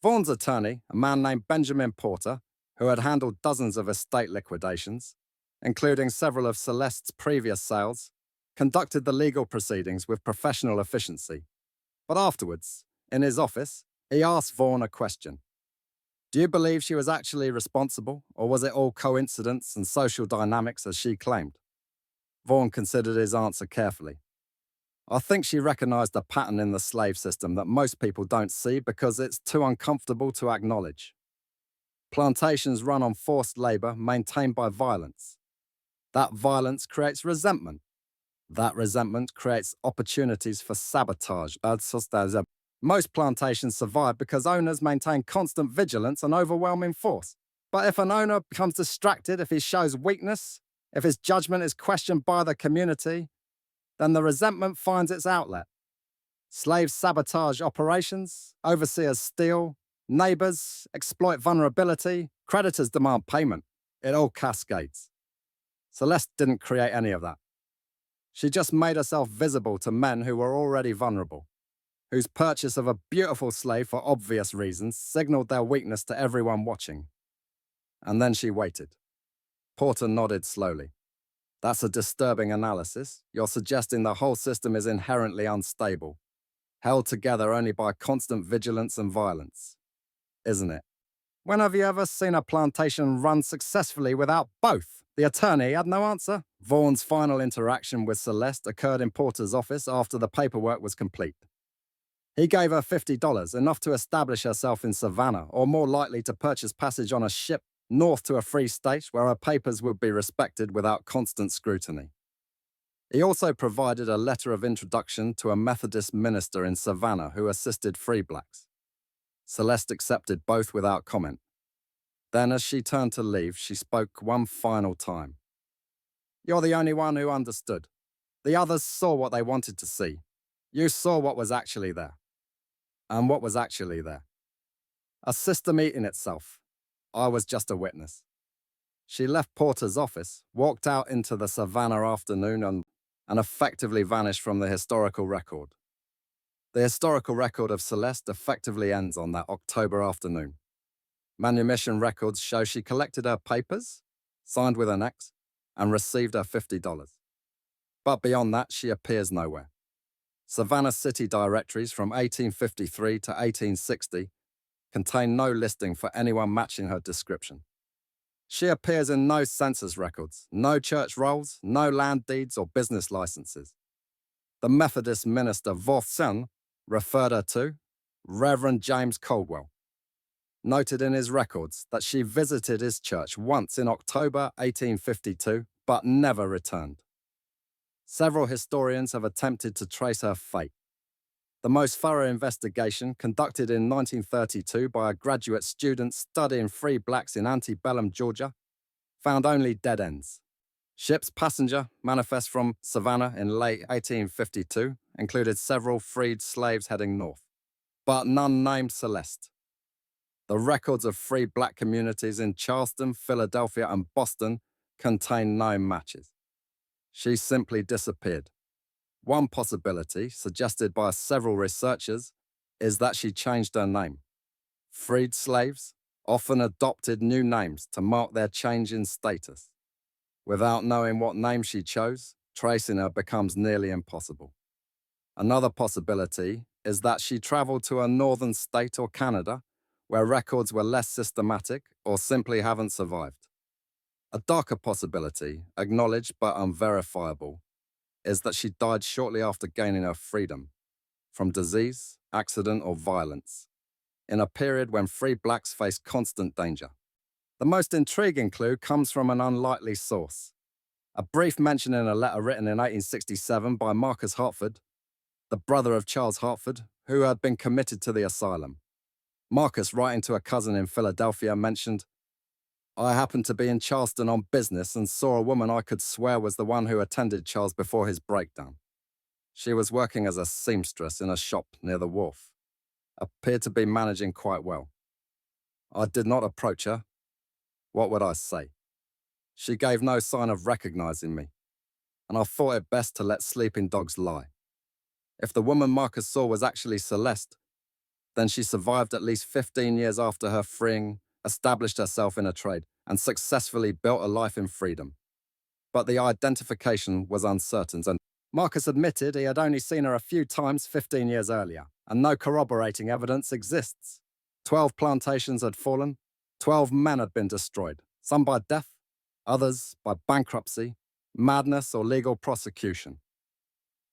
Vaughan's attorney, a man named Benjamin Porter, who had handled dozens of estate liquidations, including several of Celeste's previous sales, conducted the legal proceedings with professional efficiency. But afterwards, in his office, he asked Vaughan a question. Do you believe she was actually responsible, or was it all coincidence and social dynamics as she claimed? Vaughan considered his answer carefully. I think she recognized a pattern in the slave system that most people don't see because it's too uncomfortable to acknowledge. Plantations run on forced labor maintained by violence. That violence creates resentment. That resentment creates opportunities for sabotage. Most plantations survive because owners maintain constant vigilance and overwhelming force. But if an owner becomes distracted, if he shows weakness, if his judgment is questioned by the community, then the resentment finds its outlet. Slaves sabotage operations, overseers steal, neighbors exploit vulnerability, creditors demand payment. It all cascades. Celeste didn't create any of that. She just made herself visible to men who were already vulnerable, whose purchase of a beautiful slave for obvious reasons signaled their weakness to everyone watching. And then she waited. Porter nodded slowly. That's a disturbing analysis. You're suggesting the whole system is inherently unstable, held together only by constant vigilance and violence, isn't it? When have you ever seen a plantation run successfully without both? The attorney had no answer. Vaughan's final interaction with Celeste occurred in Porter's office after the paperwork was complete. He gave her $50, enough to establish herself in Savannah, or more likely to purchase passage on a ship north to a free state where her papers would be respected without constant scrutiny. He also provided a letter of introduction to a Methodist minister in Savannah who assisted free blacks. Celeste accepted both without comment. Then, as she turned to leave, she spoke one final time. You're the only one who understood. The others saw what they wanted to see. You saw what was actually there. And what was actually there? A system eating itself. I was just a witness. She left Porter's office, walked out into the Savannah afternoon, and effectively vanished from the historical record. The historical record of Celeste effectively ends on that October afternoon. Manumission records show she collected her papers, signed with an X, and received her $50. But beyond that, she appears nowhere. Savannah city directories from 1853 to 1860 contain no listing for anyone matching her description. She appears in no census records, no church rolls, no land deeds or business licenses. The Methodist minister Vaughan referred her to Reverend James Caldwell, noted in his records that she visited his church once in October 1852, but never returned. Several historians have attempted to trace her fate. The most thorough investigation, conducted in 1932 by a graduate student studying free blacks in antebellum Georgia, found only dead ends. Ship's passenger manifest from Savannah in late 1852 included several freed slaves heading north, but none named Celeste. The records of free black communities in Charleston, Philadelphia, and Boston contain no matches. She simply disappeared. One possibility, suggested by several researchers, is that she changed her name. Freed slaves often adopted new names to mark their change in status. Without knowing what name she chose, tracing her becomes nearly impossible. Another possibility is that she traveled to a northern state or Canada, where records were less systematic or simply haven't survived. A darker possibility, acknowledged but unverifiable, is that she died shortly after gaining her freedom, from disease, accident, or violence, in a period when free blacks faced constant danger. The most intriguing clue comes from an unlikely source. A brief mention in a letter written in 1867 by Marcus Hartford, the brother of Charles Hartford, who had been committed to the asylum. Marcus, writing to a cousin in Philadelphia, mentioned, "I happened to be in Charleston on business and saw a woman I could swear was the one who attended Charles before his breakdown. She was working as a seamstress in a shop near the wharf. Appeared to be managing quite well. I did not approach her. What would I say? She gave no sign of recognizing me, and I thought it best to let sleeping dogs lie. If the woman Marcus saw was actually Celeste, then she survived at least 15 years after her freeing, established herself in a trade, and successfully built a life in freedom. But the identification was uncertain, and Marcus admitted he had only seen her a few times 15 years earlier, and no corroborating evidence exists. 12 plantations had fallen, 12 men had been destroyed, some by death, others by bankruptcy, madness, or legal prosecution.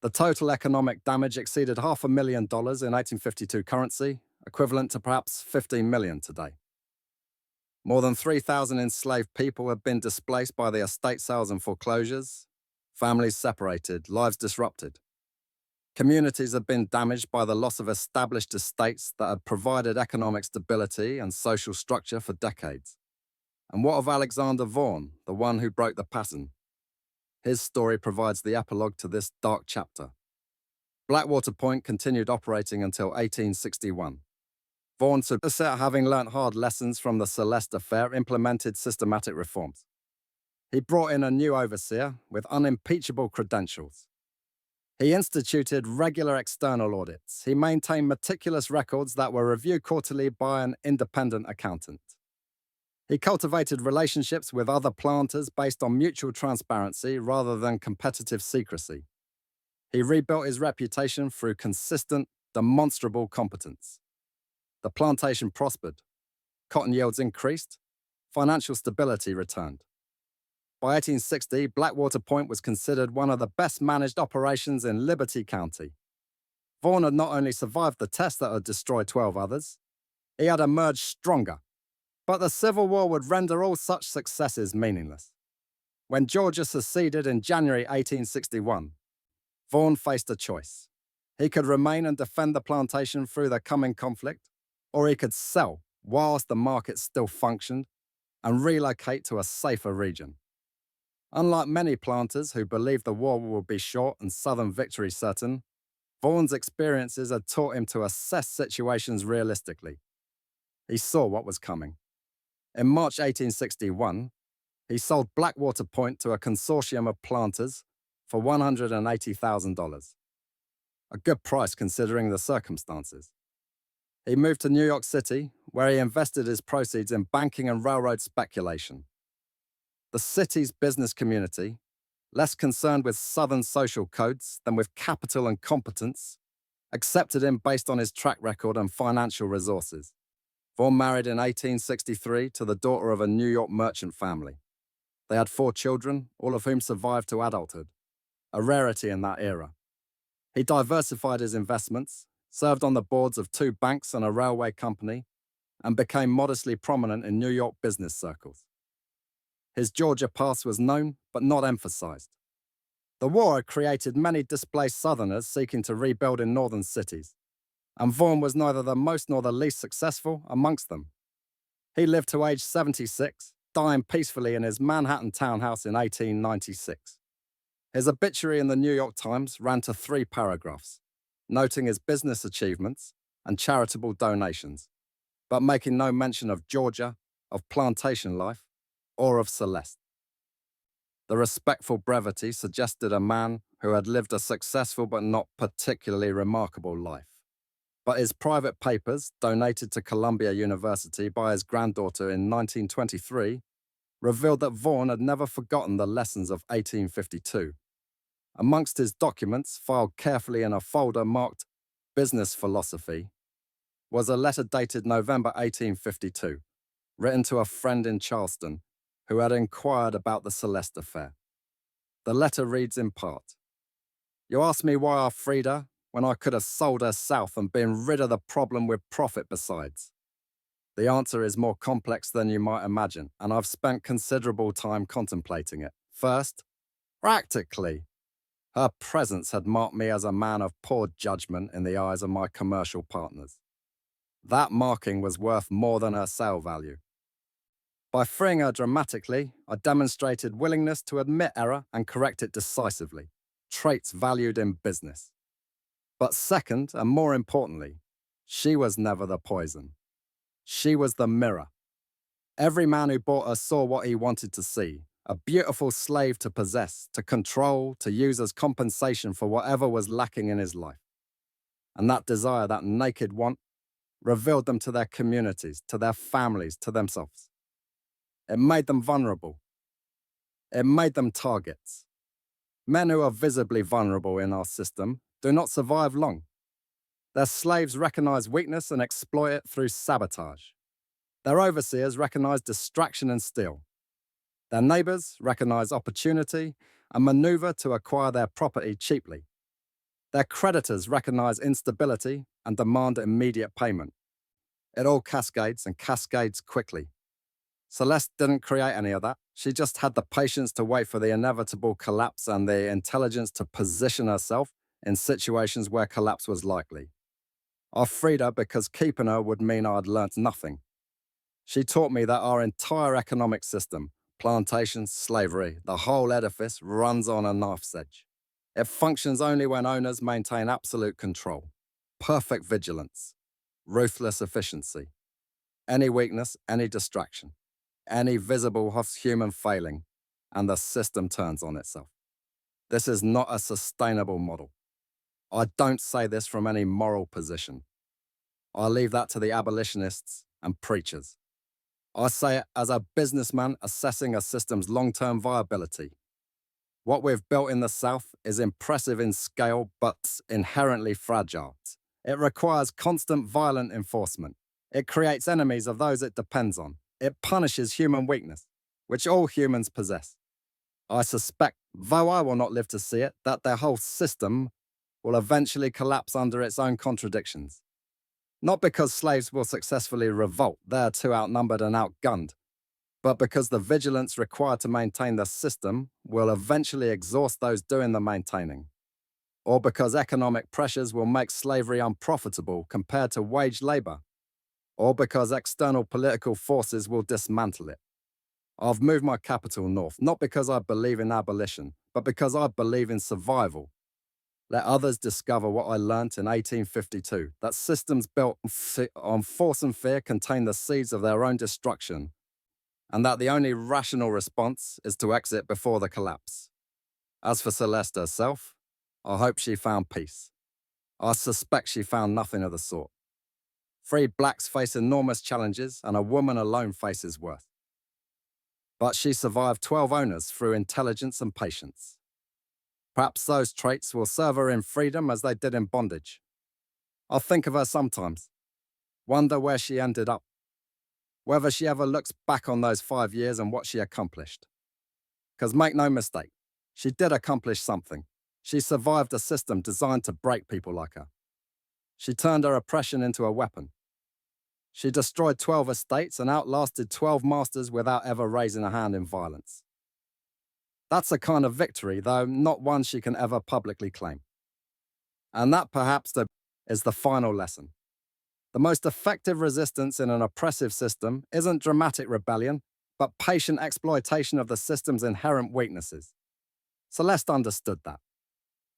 The total economic damage exceeded $500,000 in 1852 currency, equivalent to perhaps $15 million today. More than 3,000 enslaved people have been displaced by the estate sales and foreclosures, families separated, lives disrupted. Communities have been damaged by the loss of established estates that had provided economic stability and social structure for decades. And what of Alexander Vaughan, the one who broke the pattern? His story provides the epilogue to this dark chapter. Blackwater Point continued operating until 1861. Vaughan, having learnt hard lessons from the Celeste affair, implemented systematic reforms. He brought in a new overseer with unimpeachable credentials. He instituted regular external audits. He maintained meticulous records that were reviewed quarterly by an independent accountant. He cultivated relationships with other planters based on mutual transparency rather than competitive secrecy. He rebuilt his reputation through consistent, demonstrable competence. The plantation prospered. Cotton yields increased. Financial stability returned. By 1860, Blackwater Point was considered one of the best managed operations in Liberty County. Vaughan had not only survived the test that had destroyed 12 others, he had emerged stronger. But the Civil War would render all such successes meaningless. When Georgia seceded in January 1861, Vaughan faced a choice. He could remain and defend the plantation through the coming conflict, or he could sell whilst the market still functioned and relocate to a safer region. Unlike many planters who believed the war would be short and Southern victory certain, Vaughan's experiences had taught him to assess situations realistically. He saw what was coming. In March 1861, he sold Blackwater Point to a consortium of planters for $180,000. A good price considering the circumstances. He moved to New York City, where he invested his proceeds in banking and railroad speculation. The city's business community, less concerned with Southern social codes than with capital and competence, accepted him based on his track record and financial resources. Vaughan married in 1863 to the daughter of a New York merchant family. They had 4 children, all of whom survived to adulthood, a rarity in that era. He diversified his investments, served on the boards of 2 banks and a railway company, and became modestly prominent in New York business circles. His Georgia past was known, but not emphasized. The war had created many displaced Southerners seeking to rebuild in northern cities, and Vaughan was neither the most nor the least successful amongst them. He lived to age 76, dying peacefully in his Manhattan townhouse in 1896. His obituary in the New York Times ran to 3 paragraphs, noting his business achievements and charitable donations, but making no mention of Georgia, of plantation life, or of Celeste. The respectful brevity suggested a man who had lived a successful but not particularly remarkable life. But his private papers, donated to Columbia University by his granddaughter in 1923, revealed that Vaughan had never forgotten the lessons of 1852. Amongst his documents, filed carefully in a folder marked Business Philosophy, was a letter dated November 1852, written to a friend in Charleston who had inquired about the Celeste affair. The letter reads in part, "You ask me why I freed her when I could have sold her south and been rid of the problem with profit besides. The answer is more complex than you might imagine, and I've spent considerable time contemplating it. First, practically, her presence had marked me as a man of poor judgment in the eyes of my commercial partners. That marking was worth more than her sale value. By freeing her dramatically, I demonstrated willingness to admit error and correct it decisively, traits valued in business. But second, and more importantly, she was never the poison. She was the mirror. Every man who bought her saw what he wanted to see, a beautiful slave to possess, to control, to use as compensation for whatever was lacking in his life. And that desire, that naked want, revealed them to their communities, to their families, to themselves. It made them vulnerable. It made them targets. Men who are visibly vulnerable in our system do not survive long. Their slaves recognize weakness and exploit it through sabotage. Their overseers recognize distraction and steal. Their neighbors recognize opportunity and maneuver to acquire their property cheaply. Their creditors recognize instability and demand immediate payment. It all cascades and cascades quickly. Celeste didn't create any of that. She just had the patience to wait for the inevitable collapse and the intelligence to position herself in situations where collapse was likely. I freed her because keeping her would mean I'd learnt nothing. She taught me that our entire economic system, plantations, slavery, the whole edifice runs on a knife's edge. It functions only when owners maintain absolute control, perfect vigilance, ruthless efficiency. Any weakness, any distraction, any visible human failing, and the system turns on itself. This is not a sustainable model. I don't say this from any moral position. I leave that to the abolitionists and preachers. I say it as a businessman assessing a system's long-term viability. What we've built in the South is impressive in scale, but inherently fragile. It requires constant violent enforcement. It creates enemies of those it depends on. It punishes human weakness, which all humans possess. I suspect, though I will not live to see it, that their whole system will eventually collapse under its own contradictions. Not because slaves will successfully revolt, they're too outnumbered and outgunned, but because the vigilance required to maintain the system will eventually exhaust those doing the maintaining, or because economic pressures will make slavery unprofitable compared to wage labor, or because external political forces will dismantle it. I've moved my capital north, not because I believe in abolition, but because I believe in survival. Let others discover what I learnt in 1852, that systems built on force and fear contain the seeds of their own destruction, and that the only rational response is to exit before the collapse. As for Celeste herself, I hope she found peace. I suspect she found nothing of the sort. 3 blacks face enormous challenges, and a woman alone faces worse. But she survived 12 owners through intelligence and patience. Perhaps those traits will serve her in freedom as they did in bondage. I think of her sometimes, wonder where she ended up, whether she ever looks back on those 5 years and what she accomplished. Because make no mistake, she did accomplish something. She survived a system designed to break people like her. She turned her oppression into a weapon. She destroyed 12 estates and outlasted 12 masters without ever raising a hand in violence. That's a kind of victory, though not one she can ever publicly claim. And that perhaps is the final lesson. The most effective resistance in an oppressive system isn't dramatic rebellion, but patient exploitation of the system's inherent weaknesses. Celeste understood that.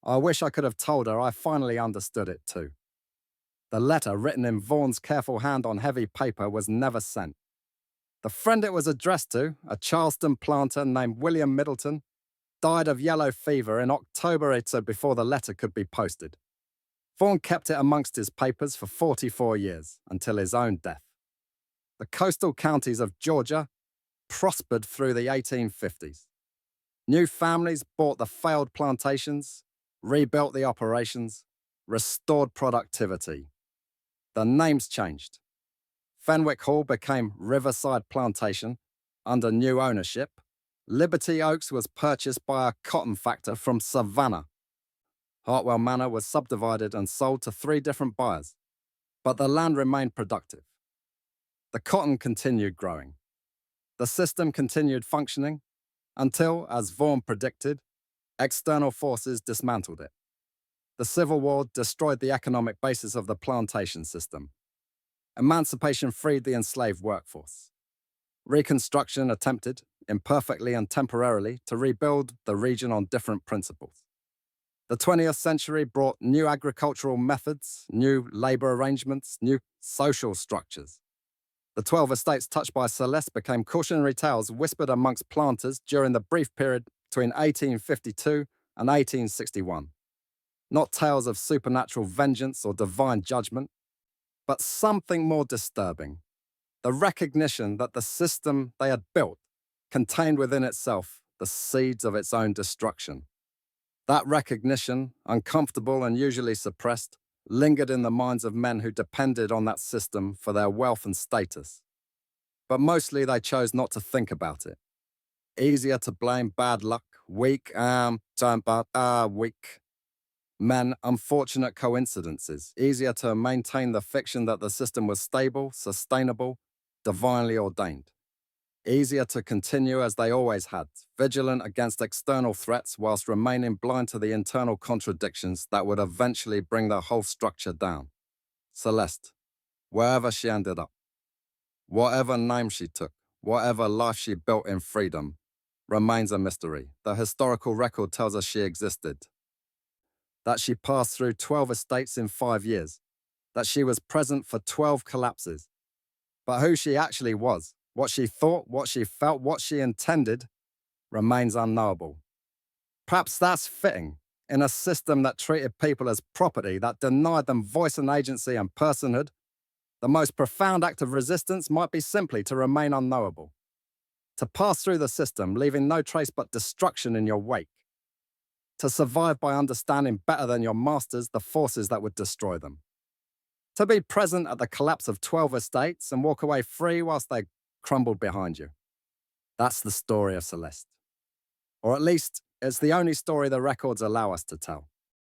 I wish I could have told her I finally understood it too. The letter, written in Vaughan's careful hand on heavy paper, was never sent. The friend it was addressed to, a Charleston planter named William Middleton, died of yellow fever in October before the letter could be posted. Vaughan kept it amongst his papers for 44 years, until his own death. The coastal counties of Georgia prospered through the 1850s. New families bought the failed plantations, rebuilt the operations, restored productivity. The names changed. Fenwick Hall became Riverside Plantation under new ownership. Liberty Oaks was purchased by a cotton factor from Savannah. Hartwell Manor was subdivided and sold to 3 different buyers, but the land remained productive. The cotton continued growing. The system continued functioning until, as Vaughan predicted, external forces dismantled it. The Civil War destroyed the economic basis of the plantation system. Emancipation freed the enslaved workforce. Reconstruction attempted, imperfectly and temporarily, to rebuild the region on different principles. The 20th century brought new agricultural methods, new labor arrangements, new social structures. The 12 estates touched by Celeste became cautionary tales whispered amongst planters during the brief period between 1852 and 1861. Not tales of supernatural vengeance or divine judgment, but something more disturbing: the recognition that the system they had built contained within itself the seeds of its own destruction. That recognition, uncomfortable and usually suppressed, lingered in the minds of men who depended on that system for their wealth and status. But mostly they chose not to think about it. Easier to blame bad luck, weak, weak. Men, unfortunate coincidences. Easier to maintain the fiction that the system was stable, sustainable, divinely ordained. Easier to continue as they always had, vigilant against external threats whilst remaining blind to the internal contradictions that would eventually bring the whole structure down. Celeste, wherever she ended up, whatever name she took, whatever life she built in freedom, remains a mystery. The historical record tells us she existed, that she passed through 12 estates in 5 years, that she was present for 12 collapses. But who she actually was, what she thought, what she felt, what she intended, remains unknowable. Perhaps that's fitting in a system that treated people as property, that denied them voice and agency and personhood. The most profound act of resistance might be simply to remain unknowable, to pass through the system, leaving no trace but destruction in your wake, to survive by understanding better than your masters the forces that would destroy them, to be present at the collapse of 12 estates and walk away free whilst they crumbled behind you. That's the story of Celeste. Or at least, it's the only story the records allow us to tell.